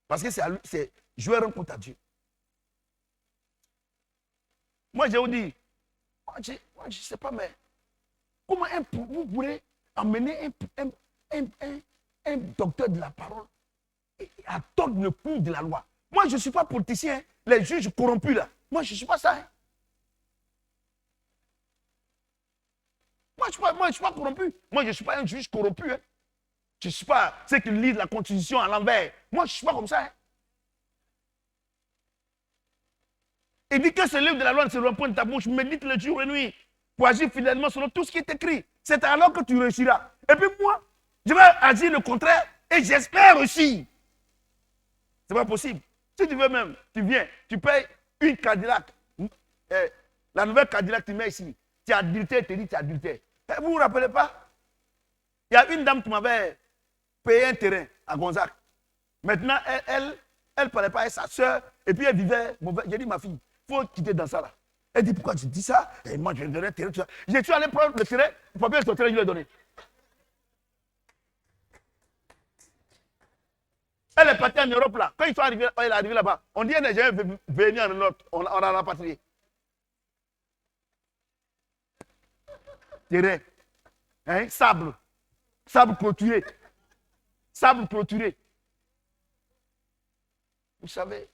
Parce que c'est jouer un compte à Dieu. Moi, je vous dis, moi, je ne sais pas, mais comment vous pourrez amener un docteur de la parole à tordre le cou de la loi? Moi, je ne suis pas politicien. Hein. Les juges corrompus, là. Moi, je ne suis pas ça. Hein. Moi, je ne suis pas corrompu. Moi, je ne suis pas un juge corrompu. Hein. Je ne suis pas ceux qui lisent la Constitution à l'envers. Moi, je ne suis pas comme ça. Hein. Il dit que ce livre de la loi ne se rend point de ta bouche. Médite le jour et nuit pour agir fidèlement selon tout ce qui est écrit. C'est alors que tu réussiras. Et puis moi, je vais agir le contraire et j'espère réussir. Ce n'est pas possible. Si tu veux même, tu viens, tu payes une Cadillac. La nouvelle Cadillac, tu mets ici. Tu as adultère, tu dis tu as adultère. Vous ne vous rappelez pas? Il y a une dame qui m'avait payé un terrain à Gonzague. Maintenant, elle ne parlait pas avec sa soeur. Et puis elle vivait mauvais. J'ai dit, ma fille, il faut quitter dans ça là. Elle dit, pourquoi tu dis ça? Et moi, je lui ai donné un terrain. Je suis allé prendre le terrain. Le papier sur le terrain, je lui ai donné. Elle est partie en Europe là. Quand elle est arrivée là-bas, on dit qu'elle n'est jamais venue en Europe. On a rapatrié. Terrain. Hein? Sable. Sable clôturé. Sable clôturé. Vous savez,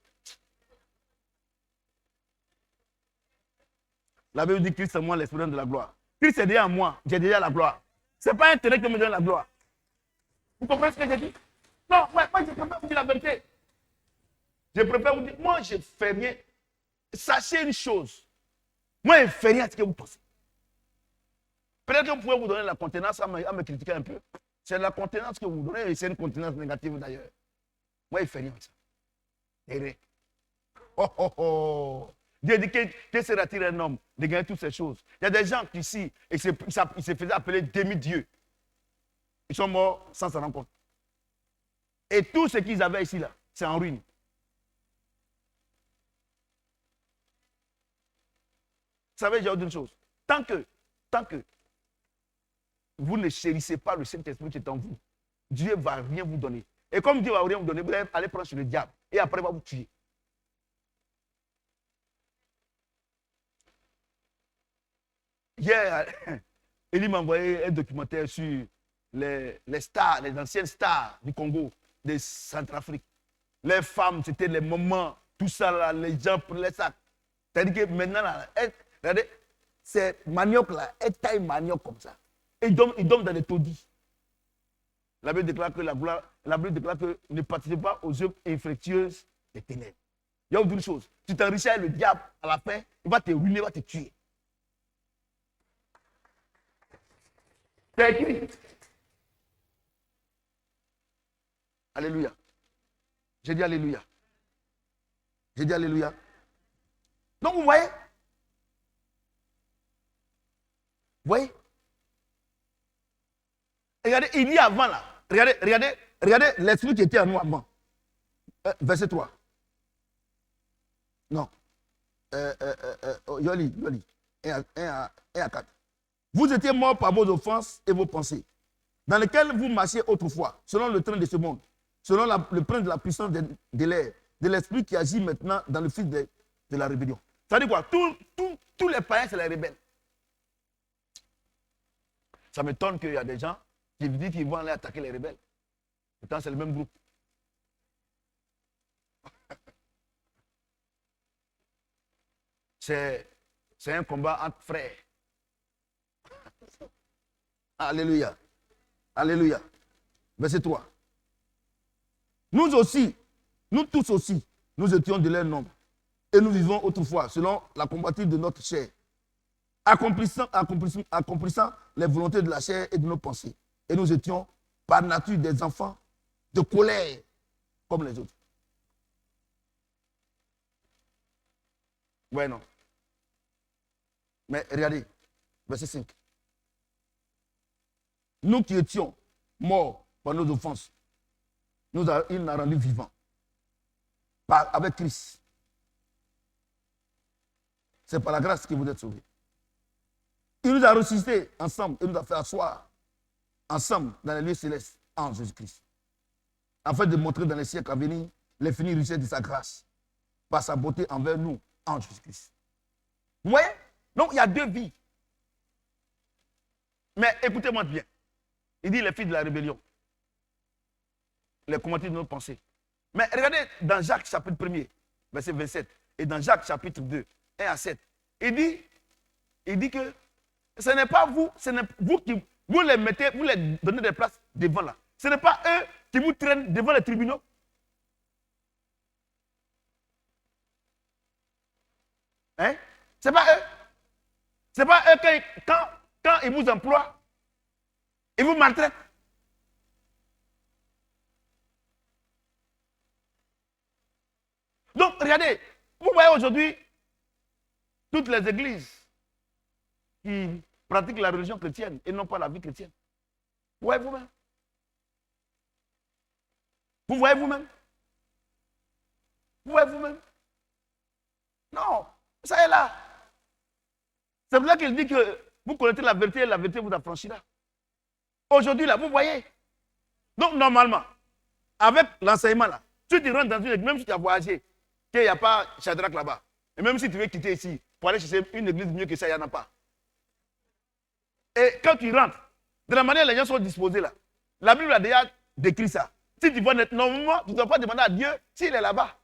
la Bible dit que Christ est moi l'espérance de la gloire. Christ est déjà en moi, j'ai déjà la gloire. Ce n'est pas un terrain qui me donne la gloire. Vous comprenez ce que j'ai dit? Non, moi je préfère vous dire la vérité. Je préfère vous dire, moi je ne fais rien. Sachez une chose. Moi je ne fais rien à ce que vous pensez. Peut-être que vous pouvez vous donner la contenance à me critiquer un peu. C'est la contenance que vous donnez et c'est une contenance négative d'ailleurs. Moi je ne fais rien avec ça. Terrain. Oh oh oh. Dieu dit que sera-t-il un homme de gagner toutes ces choses? Il y a des gens qui ici, ils se faisaient appeler demi-dieux. Ils sont morts sans s'en rendre compte. Et tout ce qu'ils avaient ici, là, c'est en ruine. Vous savez, j'ai autre chose. Tant que vous ne chérissez pas le Saint-Esprit qui est en vous, Dieu ne va rien vous donner. Et comme Dieu ne va rien vous donner, vous allez aller prendre sur le diable. Et après, il va vous tuer. Hier, Élie m'a envoyé un documentaire sur les stars, les anciennes stars du Congo, de Centrafrique. Les femmes, c'était les moments, tout ça, là, les gens pour les sacs. C'est-à-dire que maintenant, là, regardez, ces manioc là, elles taillent manioc comme ça. Et ils dorment dans des taudis. La Bible déclare que ne participez pas aux œuvres infructueuses des ténèbres. Il y a une chose, tu t'enrichis avec le diable, à la fin, il va te ruiner, il va te tuer. C'est écrit. Alléluia. J'ai dit alléluia. J'ai dit alléluia. Donc vous voyez? Vous voyez? Regardez, il dit avant là. Regardez l'esprit qui était en nous avant. Verset 3. Non. Yoli. 1 à 4. Vous étiez morts par vos offenses et vos pensées, dans lesquelles vous marchiez autrefois, selon le train de ce monde, selon le prince de la puissance de l'air, de l'esprit qui agit maintenant dans le fils de la rébellion. Ça veut dire quoi? Tous les païens, c'est les rebelles. Ça m'étonne qu'il y a des gens qui disent qu'ils vont aller attaquer les rebelles. Pourtant, c'est le même groupe. C'est un combat entre frères. Alléluia. Alléluia. Verset 3. Nous tous aussi, nous étions de leur nombre. Et nous vivons autrefois, selon la combative de notre chair, accomplissant les volontés de la chair et de nos pensées. Et nous étions par nature des enfants de colère, comme les autres. Ouais, non. Mais regardez, verset 5. Nous qui étions morts par nos offenses, il nous a rendus vivants avec Christ. C'est par la grâce que vous êtes sauvés. Il nous a ressuscités ensemble et nous a fait asseoir ensemble dans les lieux célestes en Jésus-Christ, afin de montrer dans les siècles à venir l'infinie richesse de sa grâce par sa beauté envers nous en Jésus-Christ. Vous voyez? Donc il y a deux vies. Mais écoutez-moi bien. Il dit les fils de la rébellion. Les commentaires de notre pensée. Mais regardez dans Jacques chapitre 1er, verset 27, et dans Jacques chapitre 2, 1 à 7, il dit que ce n'est pas vous, ce n'est vous qui vous les mettez, vous les donnez des places devant là. Ce n'est pas eux qui vous traînent devant les tribunaux. Hein? Ce n'est pas eux. Ce n'est pas eux quand ils vous emploient, ils vous maltraitent. Donc, regardez, vous voyez aujourd'hui toutes les églises qui pratiquent la religion chrétienne et non pas la vie chrétienne. Vous voyez vous-même? Vous voyez vous-même? Vous voyez vous-même? Non, ça est là. C'est pour ça qu'il dit que vous connaissez la vérité et la vérité vous affranchira. Aujourd'hui, là, vous voyez. Donc, normalement, avec l'enseignement là, si tu rentres dans une église, même si tu as voyagé, qu'il n'y a pas Shadrach là-bas, et même si tu veux quitter ici, pour aller chercher une église mieux que ça, il n'y en a pas. Et quand tu rentres, de la manière dont les gens sont disposés là, la Bible a déjà décrit ça. Si tu vois normalement, tu ne dois pas demander à Dieu s'il est là-bas.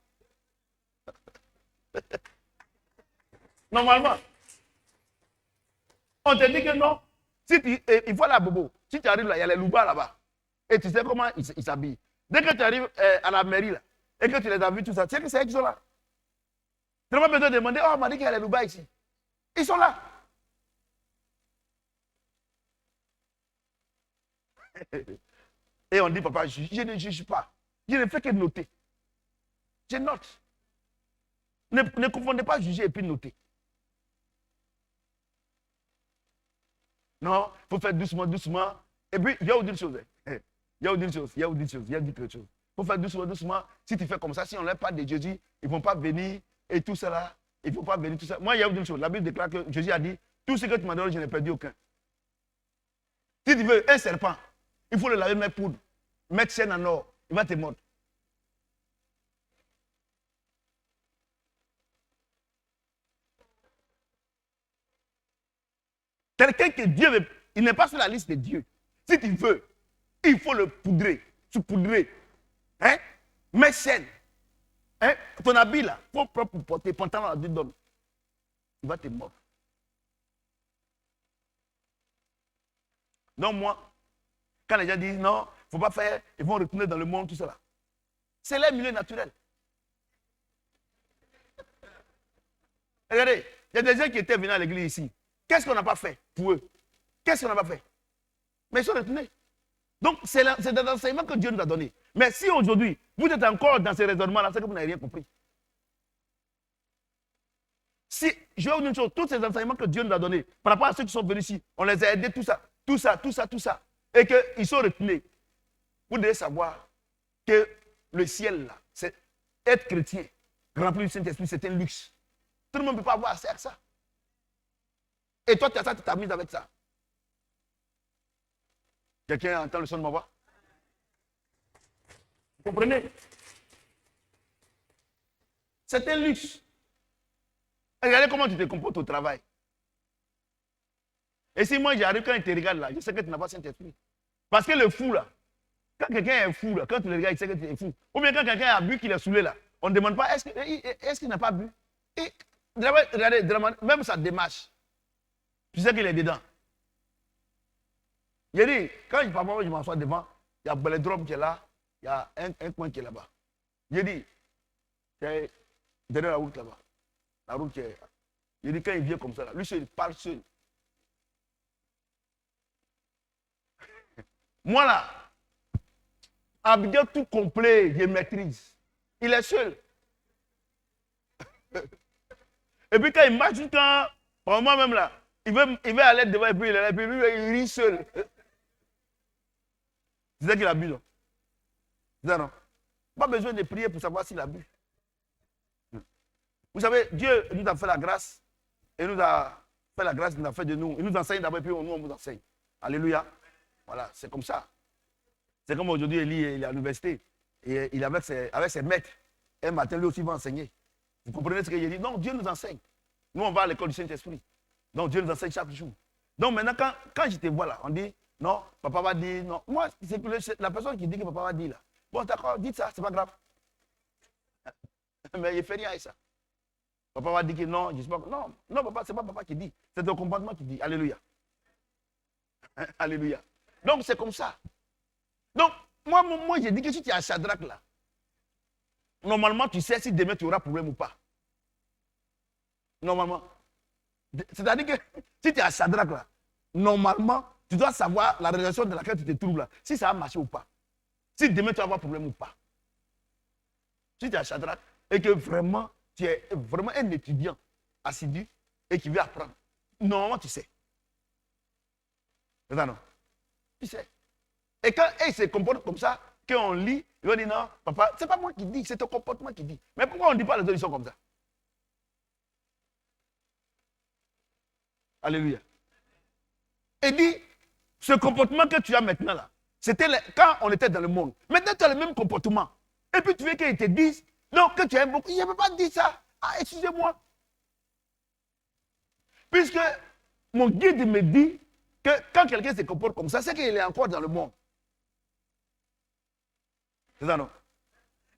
Normalement. On te dit que non. Si il faut la bobo. Si tu arrives là, il y a les loubas là-bas. Et tu sais comment ils s'habillent. Dès que tu arrives à la mairie là, et que tu les as vus, tout ça, tu sais que c'est eux qui sont là. Tu n'as pas besoin de demander, oh, on m'a dit qu'il y a les loubas ici. Ils sont là. Et on dit, papa, je ne juge pas. Je ne fais que noter. Je note. Ne confondez pas juger et puis noter. Non, il faut faire doucement, doucement. Et puis, il y a où dire une chose. Il y a où dire une chose. Il y a où dire une chose. Il y a dire quelque chose. Il faut faire doucement, doucement. Si tu fais comme ça, si on ne lève pas de Jésus, ils ne vont pas venir. Et tout cela, il ne faut pas venir. Tout ça. Moi, il y a où dire une chose. La Bible déclare que Jésus a dit, tout ce que tu m'as donné, je n'ai perdu aucun. Si tu veux un serpent, il faut le laver, mettre poudre, mettre chaîne en or. Il va te mordre. Quelqu'un que Dieu veut, il n'est pas sur la liste de Dieu. Si tu veux, il faut le poudrer, saupoudrer. Hein? Mets chaîne. Hein? Ton habit là, il faut propre pour porter, pantalon à 2 donnes. Il va te mordre. Donc moi, quand les gens disent non, il ne faut pas faire, ils vont retourner dans le monde, tout cela. C'est leur milieu naturel. Regardez, il y a des gens qui étaient venus à l'église ici. Qu'est-ce qu'on n'a pas fait pour eux? Qu'est-ce qu'on n'a pas fait? Mais ils sont retournés. Donc, c'est l'enseignement que Dieu nous a donné. Mais si aujourd'hui, vous êtes encore dans ces raisonnements-là, c'est que vous n'avez rien compris. Si, je vais vous dire une chose, tous ces enseignements que Dieu nous a donnés, par rapport à ceux qui sont venus ici, on les a aidés, tout ça, et qu'ils sont retenus. Vous devez savoir que le ciel, là, c'est être chrétien, rempli du Saint-Esprit, c'est un luxe. Tout le monde ne peut pas avoir accès à ça. Et toi, tu as ça, tu t'amuses avec ça. Quelqu'un entend le son de ma voix? Vous comprenez? C'est un luxe. Regardez comment tu te comportes au travail. Et si moi j'arrive, quand il te regarde là, je sais que tu n'as pas Saint-Esprit. Parce que le fou là, quand quelqu'un est fou là, quand tu le regardes, il sait que tu es fou. Ou bien quand quelqu'un a bu, qu'il est saoulé là, on ne demande pas est-ce qu'il n'a pas bu? Et, regardez, même sa démarche, tu sais qu'il est dedans. Il dit, quand je m'assois devant, il y a Belledrome qui est là, il y a un coin qui est là-bas. Il dit, c'est derrière la route là-bas. La route qui est. Il dit, quand il vient comme ça, là, lui seul, il parle seul. Moi là, Abidjan tout complet, je maîtrise. Il est seul. Et puis quand il marche, quand Moi-même là, il veut aller devant et puis il est là, et puis il rit seul. C'est ça qu'il a bu, non? C'est ça, non? Pas besoin de prier pour savoir s'il a bu. Vous savez, Dieu nous a fait la grâce. Et nous a fait la grâce, il nous a fait de nous. Il nous enseigne d'abord et puis nous on vous enseigne. Alléluia. Voilà, c'est comme ça. C'est comme aujourd'hui, Élie, il est à l'université. Et il est avec ses maîtres. Un matin, lui aussi va enseigner. Vous comprenez ce que j'ai dit? Non, Dieu nous enseigne. Nous, on va à l'école du Saint-Esprit. Donc, Dieu nous enseigne chaque jour. Donc, maintenant, quand je te vois là, on dit, non, papa va dire, non. Moi, c'est la personne qui dit que papa va dire là. Bon, d'accord, dites ça, c'est pas grave. Mais il ne fait rien avec ça. Papa va dire que non, je ne sais pas. Non, non, papa, ce n'est pas papa qui dit. C'est ton comportement qui dit. Alléluia. Alléluia. Donc, c'est comme ça. Donc, moi, j'ai dit que si tu es à Shadrach là, normalement, tu sais si demain tu auras problème ou pas. Normalement. C'est-à-dire que si tu es à Shadrach là, normalement, tu dois savoir la relation dans laquelle tu te trouves là, si ça va marcher ou pas. Si demain tu vas avoir problème ou pas. Si tu es à Shadrach et que vraiment, tu es vraiment un étudiant assidu et qui veut apprendre, normalement tu sais. C'est ça, non? Tu sais. Et quand il se comporte comme ça, qu'on lit, il va dire non, papa, c'est pas moi qui dis, c'est ton comportement qui dit. Mais pourquoi on ne dit pas les autres, ils sont comme ça? Alléluia. Et dit, ce comportement que tu as maintenant là, c'était quand on était dans le monde. Maintenant, tu as le même comportement. Et puis tu veux qu'ils te disent, non, que tu aimes beaucoup. Je ne peux pas dire ça. Ah, excusez-moi. Puisque mon guide me dit que quand quelqu'un se comporte comme ça, c'est qu'il est encore dans le monde. C'est ça, non?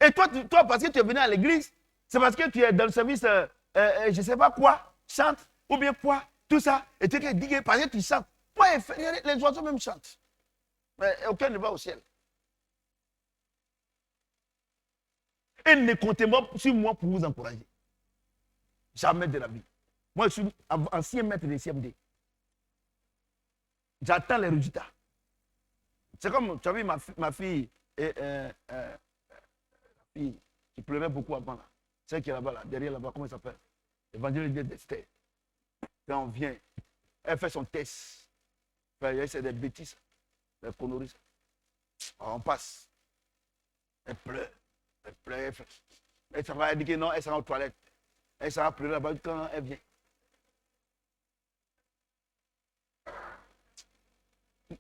Et toi, parce que tu es venu à l'église, c'est parce que tu es dans le service, je ne sais pas quoi, chante, ou bien quoi, tout ça. Et tu dis que parce que tu chantes. Moi, les oiseaux même chantent. Mais aucun ne va au ciel. Et ne comptez pas sur moi pour vous encourager. Jamais de la vie. Moi, je suis ancien maître des CMD. J'attends les résultats. C'est comme, tu as vu ma fille, fille qui pleurait beaucoup avant là. Celle qui est là-bas, là, derrière là-bas, comment elle s'appelle? Évangile d'Esther. Quand on vient, elle fait son test. C'est des bêtises, des conneries. On passe. Elle pleure. Elle pleure. Elle s'en va, elle dit que non, elle s'en va aux toilettes. Elle s'en va pleurer là-bas quand elle vient.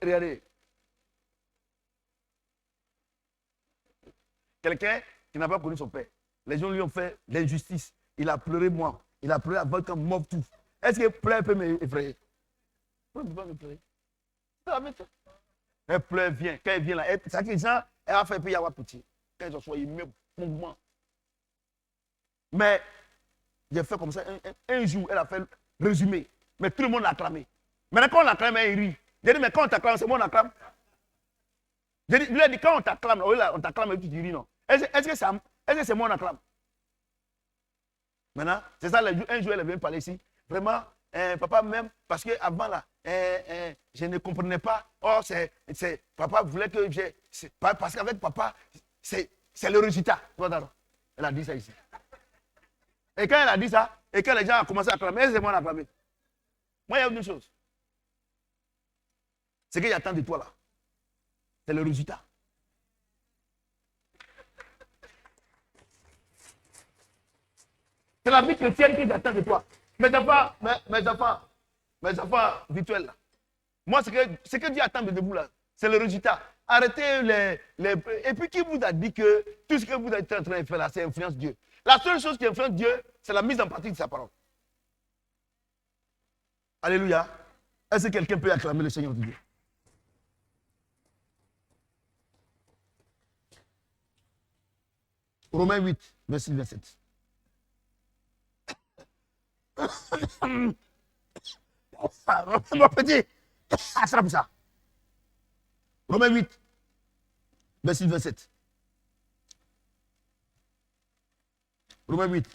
Regardez. Quelqu'un qui n'a pas connu son père. Les gens lui ont fait l'injustice. Il a pleuré moi. Il a pleuré avant qu'on move tout. Est-ce que pleurer peut m'effrayer? Elle ne peut pas me pleurer. Elle pleure, vient. Quand elle vient là, ça que gens, elle va faire puis y avoir pitié. Quand ils ont choisi mieux mouvement. Mais j'ai fait comme ça. Un jour, elle a fait résumé. Mais tout le monde l'a acclamé. Maintenant, quand on l'acclame, elle rit. J'ai dit, mais quand on t'acclame, c'est moi on acclame. J'ai dit, lui a dit, quand on t'acclame, on t'acclame et tu dis non. Est-ce que c'est moi on acclame? Maintenant, c'est ça, un jour, elle est venue parler ici. Vraiment, papa même, parce qu'avant là, je ne comprenais pas. Oh, papa voulait que parce qu'avec papa, c'est le résultat. Elle a dit ça ici. Et quand elle a dit ça, et quand les gens ont commencé à acclamer, c'est moi qui ai acclamé. Moi, il y a une chose. Ce qu'il attend de toi là, c'est le résultat. C'est la vie chrétienne qui attend de toi. Mes enfants virtuels là. Moi, ce que Dieu attend de vous là, c'est le résultat. Arrêtez Et puis, qui vous a dit que tout ce que vous êtes en train de faire là, c'est influence Dieu? La seule chose qui influence Dieu, c'est la mise en pratique de sa parole. Alléluia. Est-ce que quelqu'un peut acclamer le Seigneur de Dieu? Romains 8, verset 27. Mon petit, attrape ça. Romains 8, verset 27. Romains 8,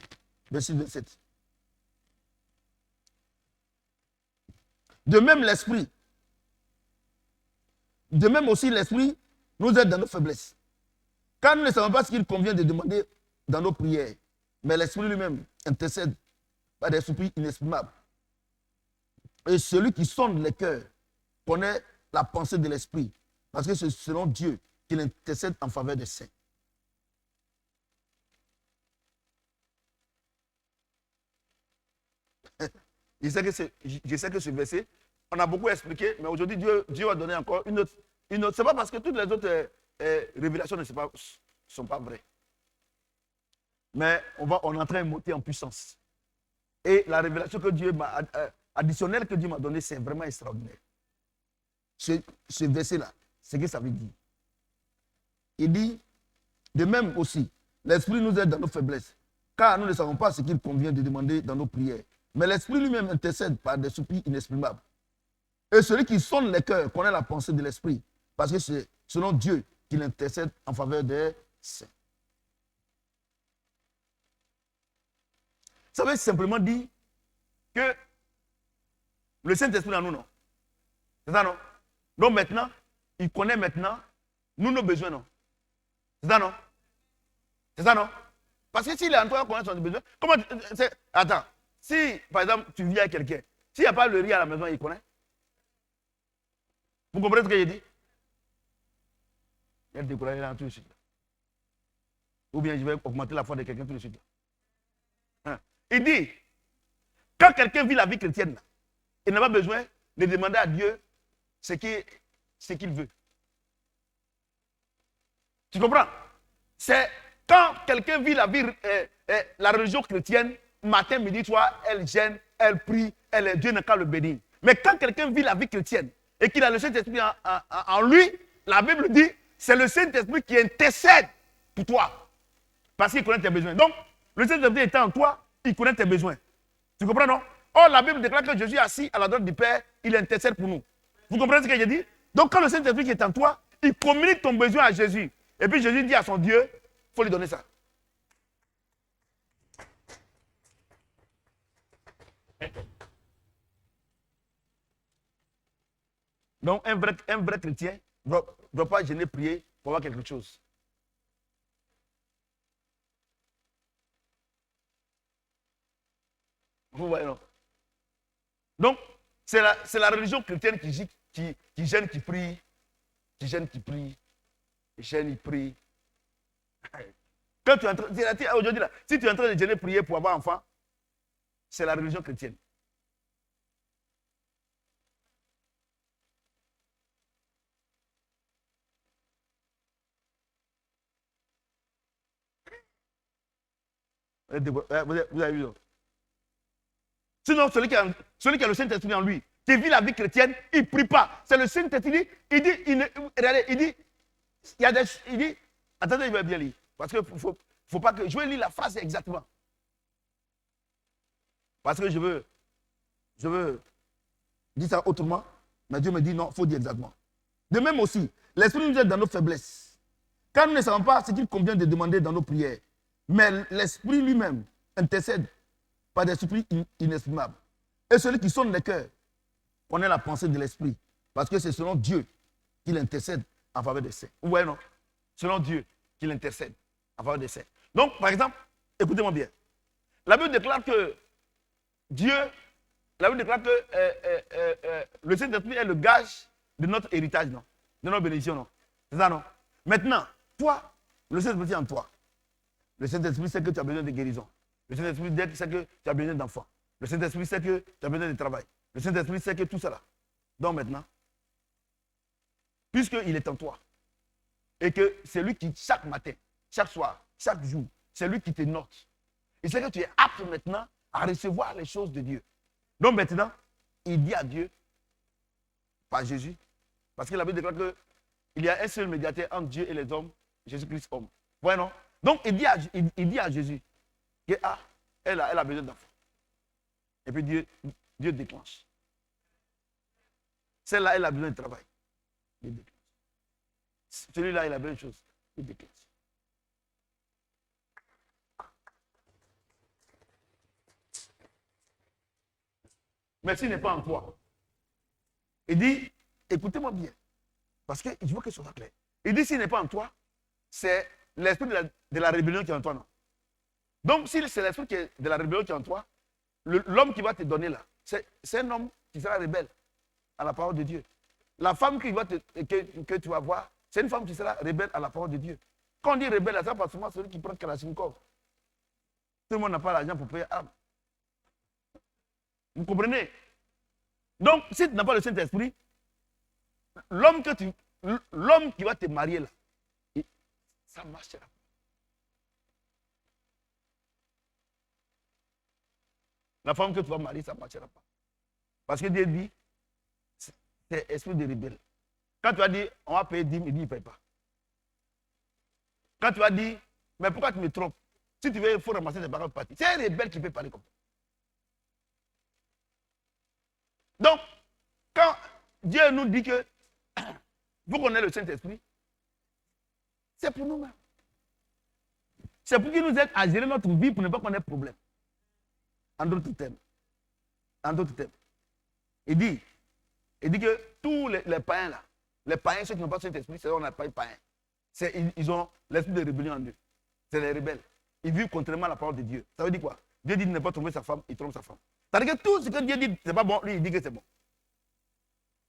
verset 27. De même l'esprit. De même aussi l'esprit nous aide dans nos faiblesses. Car nous ne savons pas ce qu'il convient de demander dans nos prières. Mais l'esprit lui-même intercède par des soupirs inexprimables. Et celui qui sonde les cœurs connaît la pensée de l'esprit. Parce que c'est selon Dieu qu'il intercède en faveur des saints. Je sais que ce verset, on a beaucoup expliqué, mais aujourd'hui, Dieu va donner encore une autre. Ce n'est pas parce que toutes les autres révélations ne sont pas vraies. Mais on est en train de monter en puissance. Et la révélation que Dieu m'a additionnelle que Dieu m'a donnée, c'est vraiment extraordinaire. Ce verset-là, c'est ce que ça veut dire. Il dit, de même aussi, l'Esprit nous aide dans nos faiblesses, car nous ne savons pas ce qu'il convient de demander dans nos prières. Mais l'Esprit lui-même intercède par des soupirs inexprimables. Et celui qui sonde les cœurs connaît la pensée de l'Esprit, parce que c'est selon Dieu qu'il intercède en faveur des saints. Ça veut simplement dire que le Saint-Esprit en nous, non? C'est ça, non? Donc maintenant, il connaît maintenant nous nos besoins, non? C'est ça, non? C'est ça, non? Parce que s'il est en toi, il connaît son besoin. Comment attends, si par exemple tu vis avec quelqu'un, s'il n'y a pas le riz à la maison, il connaît? Vous comprenez ce que j'ai dit? Il y a le découragé là tout de suite. Ou bien je vais augmenter la foi de quelqu'un tout de suite. Hein? Il dit, quand quelqu'un vit la vie chrétienne, il n'a pas besoin de demander à Dieu ce qu'il veut. Tu comprends? C'est quand quelqu'un vit la vie, la religion chrétienne, matin, midi, soir, elle gêne, elle prie, Dieu n'a qu'à le bénir. Mais quand quelqu'un vit la vie chrétienne et qu'il a le Saint-Esprit en lui, la Bible dit, c'est le Saint-Esprit qui intercède pour toi. Parce qu'il connaît tes besoins. Donc, le Saint-Esprit étant en toi, il connaît tes besoins. Tu comprends, non? Or, la Bible déclare que Jésus est assis à la droite du Père, il intercède pour nous. Vous comprenez ce que j'ai dit? Donc, quand le Saint-Esprit est en toi, il communique ton besoin à Jésus. Et puis Jésus dit à son Dieu, il faut lui donner ça. Donc, un vrai chrétien ne doit pas gêner prier pour avoir quelque chose. Vous voyez, non? Donc, c'est la religion chrétienne qui gêne, qui prie, qui gêne, qui prie, qui gêne, il prie. Quand tu es en train, aujourd'hui là, si tu es en train de gêner prier pour avoir enfant, c'est la religion chrétienne. Vous avez vu, non? Sinon, celui qui a le Saint-Esprit en lui, qui vit la vie chrétienne, il ne prie pas. C'est le Saint-Esprit, il dit, regardez, il dit, attendez, je vais bien lire. Parce que faut pas que, je vais lire la phrase exactement. Parce que je veux dire ça autrement, mais Dieu me dit non, il faut dire exactement. De même aussi, l'Esprit nous aide dans nos faiblesses. Car nous ne savons pas ce qu'il convient de demander dans nos prières. Mais l'Esprit lui-même intercède par des soupirs inexprimables. Et celui qui sonde les cœurs connaît la pensée de l'Esprit. Parce que c'est selon Dieu qu'il intercède en faveur des saints. Vous voyez, non? Selon Dieu qu'il intercède en faveur des saints. Donc, par exemple, écoutez-moi bien. La Bible déclare que le Saint-Esprit est le gage de notre héritage, non? De notre bénédiction, non? C'est ça, non? Maintenant, toi, le Saint-Esprit est en toi. Le Saint-Esprit sait que tu as besoin de guérison. Le Saint-Esprit sait que tu as besoin d'enfants. Le Saint-Esprit sait que tu as besoin de travail. Le Saint-Esprit sait que tout cela. Donc maintenant, puisqu'il est en toi, et que c'est lui qui, chaque matin, chaque soir, chaque jour, c'est lui qui te note. Il sait que tu es apte maintenant à recevoir les choses de Dieu. Donc maintenant, il dit à Dieu, par Jésus, parce que la Bible déclare qu'il y a un seul médiateur entre Dieu et les hommes, Jésus-Christ homme. Voyez, non? Donc il dit à Jésus qu'elle a besoin d'enfants. Et puis Dieu déclenche. Celle-là, elle a besoin de travail. Dieu déclenche. Celui-là, il a besoin de choses. Il déclenche. Mais s'il n'est pas en toi, il dit, écoutez-moi bien, parce que je veux que ce soit clair. Il dit, s'il n'est pas en toi, c'est l'esprit de la rébellion qui est en toi, non? Donc, si c'est l'esprit de la rébellion qui est en toi, l'homme qui va te donner là, c'est un homme tu seras rebelle à la parole de Dieu. La femme que tu vas voir, c'est une femme qui sera rebelle à la parole de Dieu. Quand on dit rebelle, c'est pas seulement celui qui prend Kalachnikov. Tout le monde n'a pas l'argent pour payer arme. Vous comprenez? Donc, si tu n'as pas le Saint-Esprit, l'homme qui va te marier là, ça marchera. La femme que tu vas marier, ça ne marchera pas. Parce que Dieu dit, c'est esprit de rebelle. Quand tu as dit, on va payer 10 000, il dit, il ne paye pas. Quand tu as dit, mais pourquoi tu me trompes? Si tu veux, il faut ramasser tes bagages pour partir. C'est un rebelle qui peut parler comme ça. Donc, quand Dieu nous dit que vous connaissez le Saint-Esprit, c'est pour nous-mêmes. C'est pour qu'il nous aide à gérer notre vie pour ne pas qu'on ait de problème. En d'autres termes. En d'autres termes. Il dit que tous les païens là, les païens, ceux qui n'ont pas le Saint-Esprit, c'est eux qu'on appelle païens. Ils ont l'esprit de rébellion en eux. C'est les rebelles. Ils vivent contrairement à la parole de Dieu. Ça veut dire quoi? Dieu dit de ne pas tromper sa femme, il trompe sa femme. C'est-à-dire que tout ce que Dieu dit, c'est pas bon, lui, il dit que c'est bon.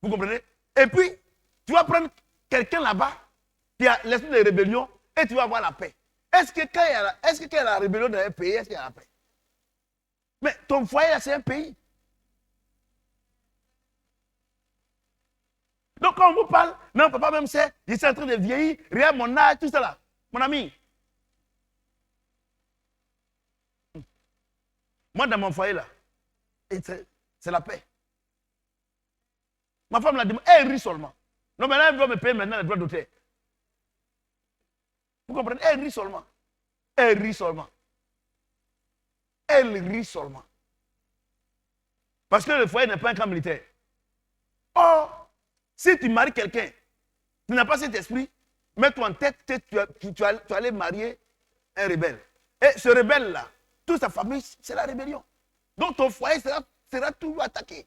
Vous comprenez? Et puis, tu vas prendre quelqu'un là-bas qui a l'esprit de rébellion et tu vas avoir la paix. Est-ce que quand il y a la rébellion dans un pays, est-ce qu'il y a la paix? Mais ton foyer, c'est un pays. Donc quand on vous parle, non, papa même sait, je suis en train de vieillir, regarde mon âge, tout ça là. Mon ami. Moi, dans mon foyer là, c'est la paix. Ma femme l'a dit, elle rit seulement. Non, mais là, elle doit me payer maintenant les droits d'auteur. Vous comprenez? Elle rit seulement. Elle rit seulement. Elle rit seulement. Parce que le foyer n'est pas un camp militaire. Or, si tu maries quelqu'un, tu n'as pas cet esprit, mets-toi en tête que tu vas aller marier un rebelle. Et ce rebelle-là, toute sa famille, c'est la rébellion. Donc ton foyer sera toujours attaqué.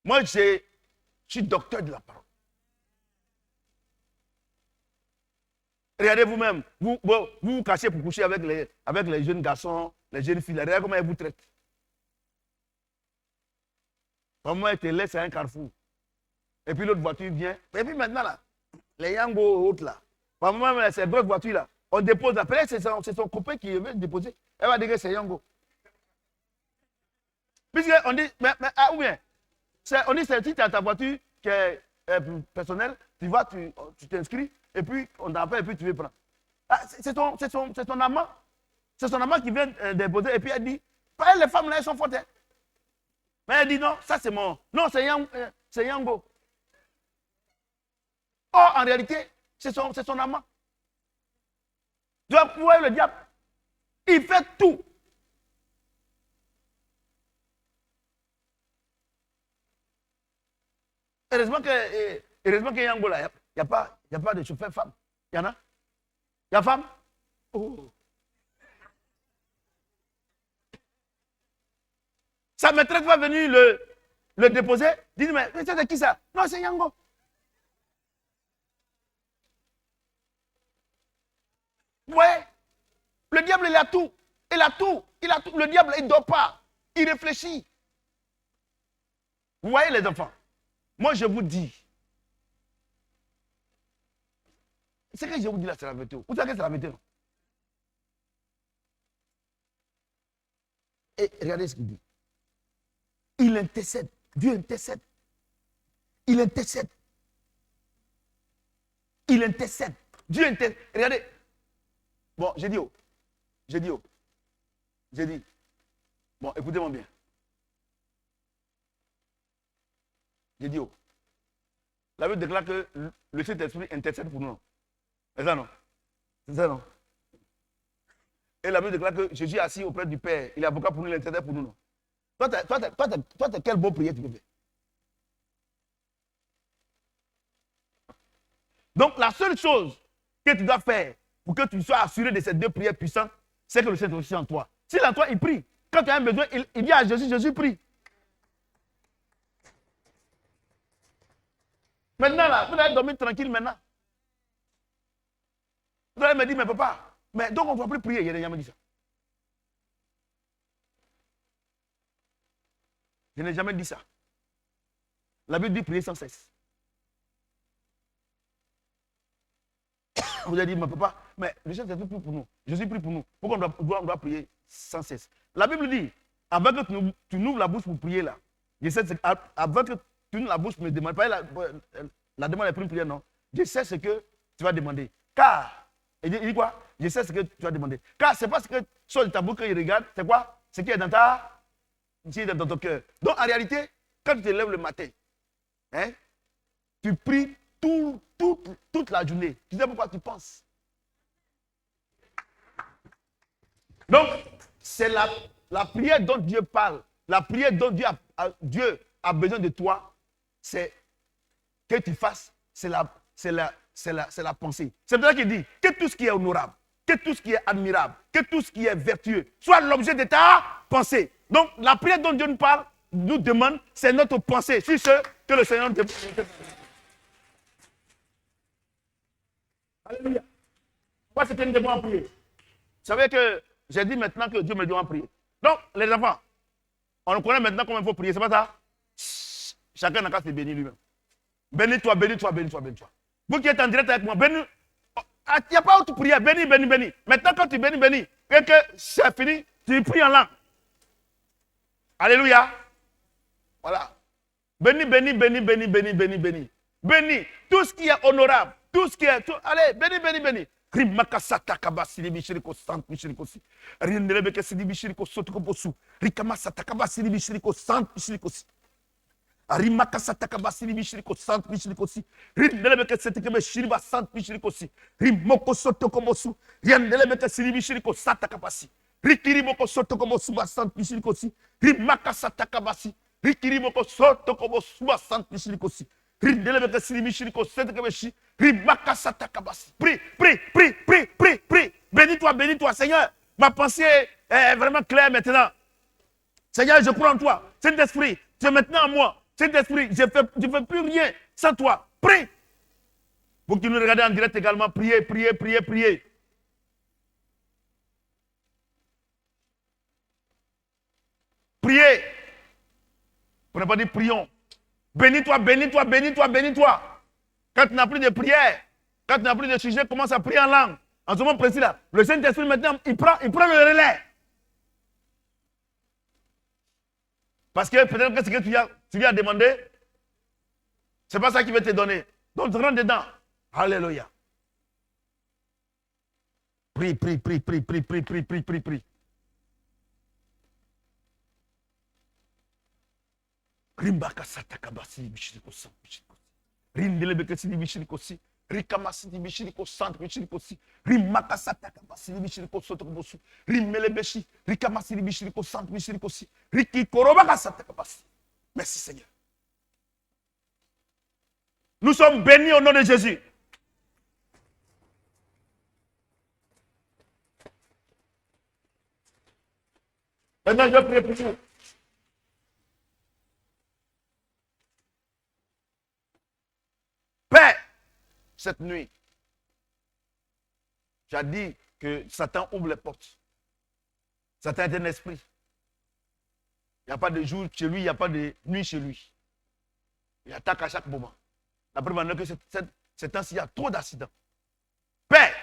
Moi, je suis docteur de la parole. Regardez vous-même, vous cachez pour coucher avec les jeunes garçons, les jeunes filles. Regardez comment ils vous traitent. Comment ils te laissent à un carrefour. Et puis l'autre voiture vient. Et puis maintenant, là, les Yango autres là, même ces d'autres voitures là, on dépose. Après, c'est son copain qui veut déposer. Elle va dire que c'est Yango. Puisqu'on dit, ou bien, on dit, si tu as ta voiture qui est personnelle, tu vas, tu t'inscris, et puis on t'appelle, et puis tu veux prendre. Ah, c'est ton amant. C'est son amant qui vient déposer, et puis elle dit, pas les femmes là, elles sont fortes. Hein. Mais elle dit, non, ça c'est mon. Non, c'est Yango. Or, en réalité, c'est son amant. Tu vas pouvoir le diable. Il fait tout. Heureusement que Yango là, il n'y a pas de chauffeur femme. Il y en a? Il y a femme? Oh. Sa maîtresse va venir le déposer. Dit, mais c'est qui ça? Non, c'est Yango. Ouais. Le diable, il a tout. Il a tout. Le diable, il ne dort pas. Il réfléchit. Vous voyez les enfants? Moi, je vous dis. Ce que je vous dis là, c'est la vérité. Vous savez que c'est la vérité, non? Et regardez ce qu'il dit. Il intercède. Dieu intercède. Il intercède. Il intercède. Dieu intercède. Regardez. Bon, j'ai dit. Bon, écoutez-moi bien. J'ai dit. La Bible déclare que le Saint-Esprit intercède pour nous. C'est ça, non? C'est ça, non? Et la Bible déclare que Jésus est assis auprès du Père. Il est avocat pour nous, il intercède pour nous, non? Toi, t'as quelle bonne prière tu peux faire? Donc, la seule chose que tu dois faire pour que tu sois assuré de ces deux prières puissantes, c'est que le Saint-Esprit est en toi. S'il est en toi, il prie. Quand tu as un besoin, il dit à Jésus, Jésus prie. Maintenant, là, vous allez dormir tranquille maintenant. Vous allez me dire, mais papa, Mais donc on ne doit plus prier. Il n'a jamais dit ça. Je n'ai jamais dit ça. La Bible dit prier sans cesse. Vous avez dit, mais papa, mais le chef, c'est tout pour nous. Je suis pris pour nous. Pourquoi on doit prier sans cesse? La Bible dit, avant que tu n'ouvres la bouche pour prier là, avant que tu n'ouvres la bouche pour me demander, pas la demande est pour une prière, non. Je sais ce que tu vas demander. Car, il dit quoi? Je sais ce que tu vas demander. Car c'est parce que sur le tableau qu'il regarde, c'est quoi? Ce qui est dans dans ton cœur. Donc en réalité, quand tu te lèves le matin, hein, tu pries toute la journée. Tu sais pourquoi tu penses. Donc, c'est la prière dont Dieu parle. La prière dont Dieu a besoin de toi, c'est que tu fasses, c'est la pensée. C'est pour ça qu'il dit que tout ce qui est honorable, que tout ce qui est admirable, que tout ce qui est vertueux soit l'objet de ta pensée. Donc, la prière dont Dieu nous demande, c'est notre pensée sur ce que le Seigneur nous demande. Alléluia. Pourquoi c'est que nous devons en prier? Vous savez que j'ai dit maintenant que Dieu me doit en prier. Donc, les enfants, on connaît maintenant comment il faut prier, c'est pas ça? Chacun n'a qu'à se bénir lui-même. Bénis-toi, bénis-toi, bénis-toi, bénis-toi. Vous qui êtes en direct avec moi, bénis. Il n'y a pas autre prière, bénis, bénis, bénis. Maintenant, quand tu bénis, bénis, et que c'est fini, tu pries en langue. Alléluia. Voilà. Bénis, bénis, bénis, bénis, bénis, bénis, bénis. Bénis tout ce qui est honorable. Tout ce qui est. Allez, bénis, bénis, bénis. Rimakasata kabasili bishiriko sant bishiriko si. Rindelebeke sidi bishiriko sotoko bosu. Rikamasata kabasili bishiriko sant bishiriko si. Rimakasata kabasili bishiriko sant bishiriko si. Rindelebeke sidi bishiriba sant bishiriko si. Rimoko sotoko bosu. Rindelebeke sidi bishiriko sata kabasi. Rikirimoko sotoko bosu ba sant bishiriko si. Rimakasata kabasi. Rikirimoko sotoko bosu ba sant bishiriko si. Prie, prie, prie, prie, prie, prie. Bénis-toi, bénis-toi, Seigneur. Ma pensée est vraiment claire maintenant. Seigneur, je crois en toi. Saint-Esprit, tu es maintenant en moi. Saint-Esprit, je ne fais plus rien sans toi. Prie. Vous qui nous regardez en direct également, priez, priez, priez, priez. Priez. Pour ne pas dire prions. Bénis-toi, bénis-toi, bénis-toi, bénis-toi. Quand tu n'as plus de prière, quand tu n'as plus de sujet, commence à prier en langue. En ce moment précis là, le Saint-Esprit maintenant, il prend le relais. Parce que peut-être que ce que tu viens demander, ce n'est pas ça qui va te donner. Donc rentre dedans. Alléluia. Prie, prie, prie, prie, prie, prie, prie, prie, prie, prie. Rimbaka satakabasi bishiriko sant bishiriko. Rindelebeke sidi bishiriko si. Rikamasi di bishiriko sant bishiriko si. Rimaka satakabasi bishiriko sotokobosu. Rimelebeshi. Rikamasi di bishiriko sant bishiriko si. Riki korobaka satakabasi. Merci Seigneur. Nous sommes bénis au nom de Jésus. Maintenant je vais prier pour vous. Père, cette nuit, tu as dit que Satan ouvre les portes. Satan est un esprit. Il n'y a pas de jour chez lui, il n'y a pas de nuit chez lui. Il attaque à chaque moment. La preuve en est que ces temps-ci, il y a trop d'accidents. Père,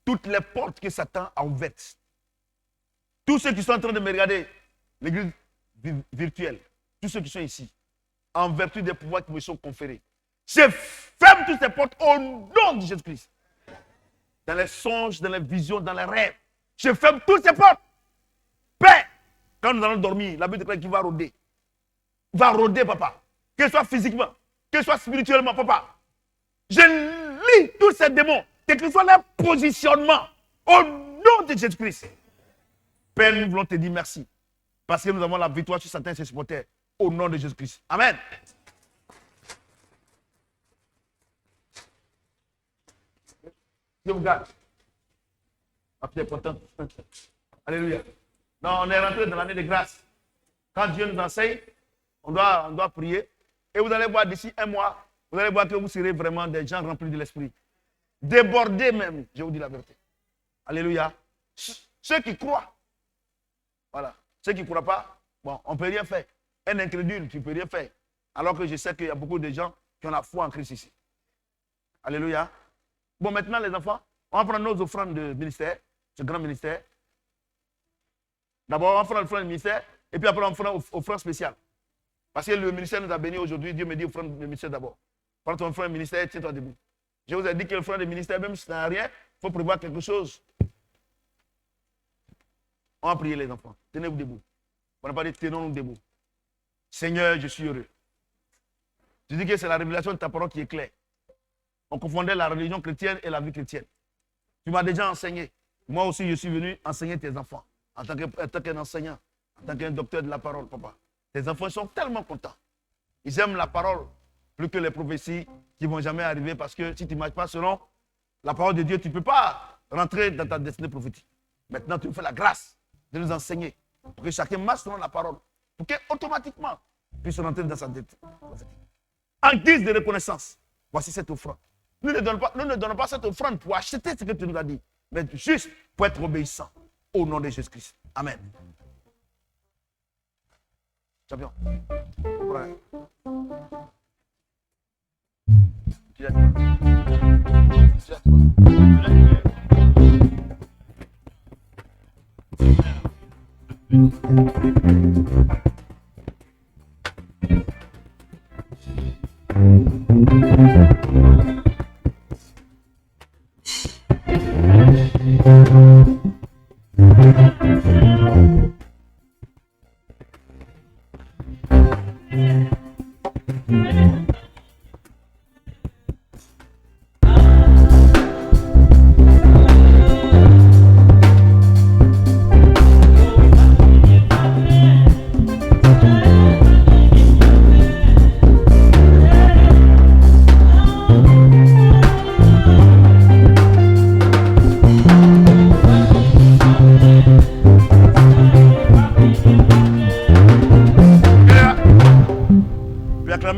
toutes les portes que Satan a ouvertes, tous ceux qui sont en train de me regarder, l'église virtuelle, tous ceux qui sont ici, en vertu des pouvoirs qui me sont conférés, je ferme toutes ces portes au nom de Jésus-Christ. Dans les songes, dans les visions, dans les rêves. Je ferme toutes ces portes. Père, quand nous allons dormir, la Bible déclare qu'il va rôder. Il va rôder, papa. Que ce soit physiquement, que ce soit spirituellement, papa. Je lis tous ces démons, quel que soit leur positionnement, au nom de Jésus-Christ. Père, nous voulons te dire merci. Parce que nous avons la victoire sur Satan et ses supporters. Au nom de Jésus-Christ. Amen. Dieu vous garde. Ma fille est contente. Alléluia. Non, on est rentré dans l'année de grâce. Quand Dieu nous enseigne, on doit prier. Et vous allez voir d'ici un mois, vous allez voir que vous serez vraiment des gens remplis de l'esprit. Débordés même, je vous dis la vérité. Alléluia. Ceux qui croient, voilà. Ceux qui ne croient pas, bon, on ne peut rien faire. Un incrédule, tu ne peux rien faire. Alors que je sais qu'il y a beaucoup de gens qui ont la foi en Christ ici. Alléluia. Bon, maintenant, les enfants, on va prendre nos offrandes de ministère, ce grand ministère. D'abord, on va prendre l'offrande de ministère, et puis après, on fera offrande spéciale. Parce que le ministère nous a bénis aujourd'hui, Dieu me dit offrande de ministère d'abord. Prends ton offrande de ministère, tiens-toi debout. Je vous ai dit que l'offrande de ministère, même si ça n'a rien, il faut prévoir quelque chose. On va prier les enfants. Tenez-vous debout. On n'a pas dit tenons-nous debout. Seigneur, je suis heureux. Tu dis que c'est la révélation de ta parole qui est claire. On confondait la religion chrétienne et la vie chrétienne. Tu m'as déjà enseigné. Moi aussi, je suis venu enseigner tes enfants. En tant qu'un enseignant, en tant qu'un docteur de la parole, papa. Tes enfants sont tellement contents. Ils aiment la parole plus que les prophéties qui ne vont jamais arriver parce que si tu ne marches pas selon la parole de Dieu, tu ne peux pas rentrer dans ta destinée prophétique. Maintenant, tu nous fais la grâce de nous enseigner pour que chacun marche selon la parole. Pour qu'automatiquement, puisse rentrer dans sa destinée prophétique. En guise de reconnaissance, voici cette offrande. Nous ne donnons pas cette offrande pour acheter ce que tu nous as dit, mais juste pour être obéissant au nom de Jésus-Christ. Amen. Champion. Ouais. Tu l'as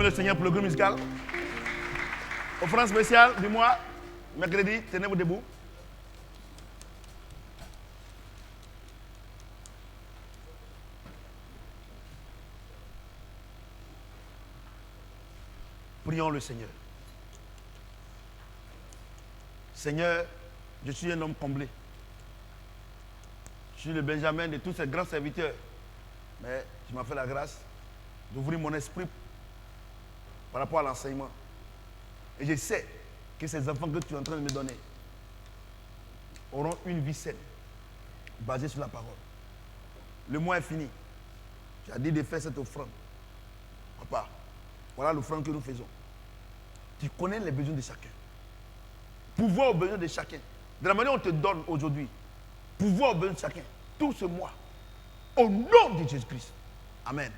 le Seigneur pour le groupe musical. Offrande spéciale du mois, mercredi, tenez-vous debout. Prions le Seigneur. Seigneur, je suis un homme comblé. Je suis le Benjamin de tous ces grands serviteurs. Mais tu m'as fait la grâce d'ouvrir mon esprit par rapport à l'enseignement. Et je sais que ces enfants que tu es en train de me donner auront une vie saine, basée sur la parole. Le mois est fini. Tu as dit de faire cette offrande. Papa, voilà l'offrande que nous faisons. Tu connais les besoins de chacun. Pouvoir aux besoins de chacun. De la manière dont on te donne aujourd'hui, pouvoir aux besoins de chacun. Tout ce mois. Au nom de Jésus-Christ. Amen.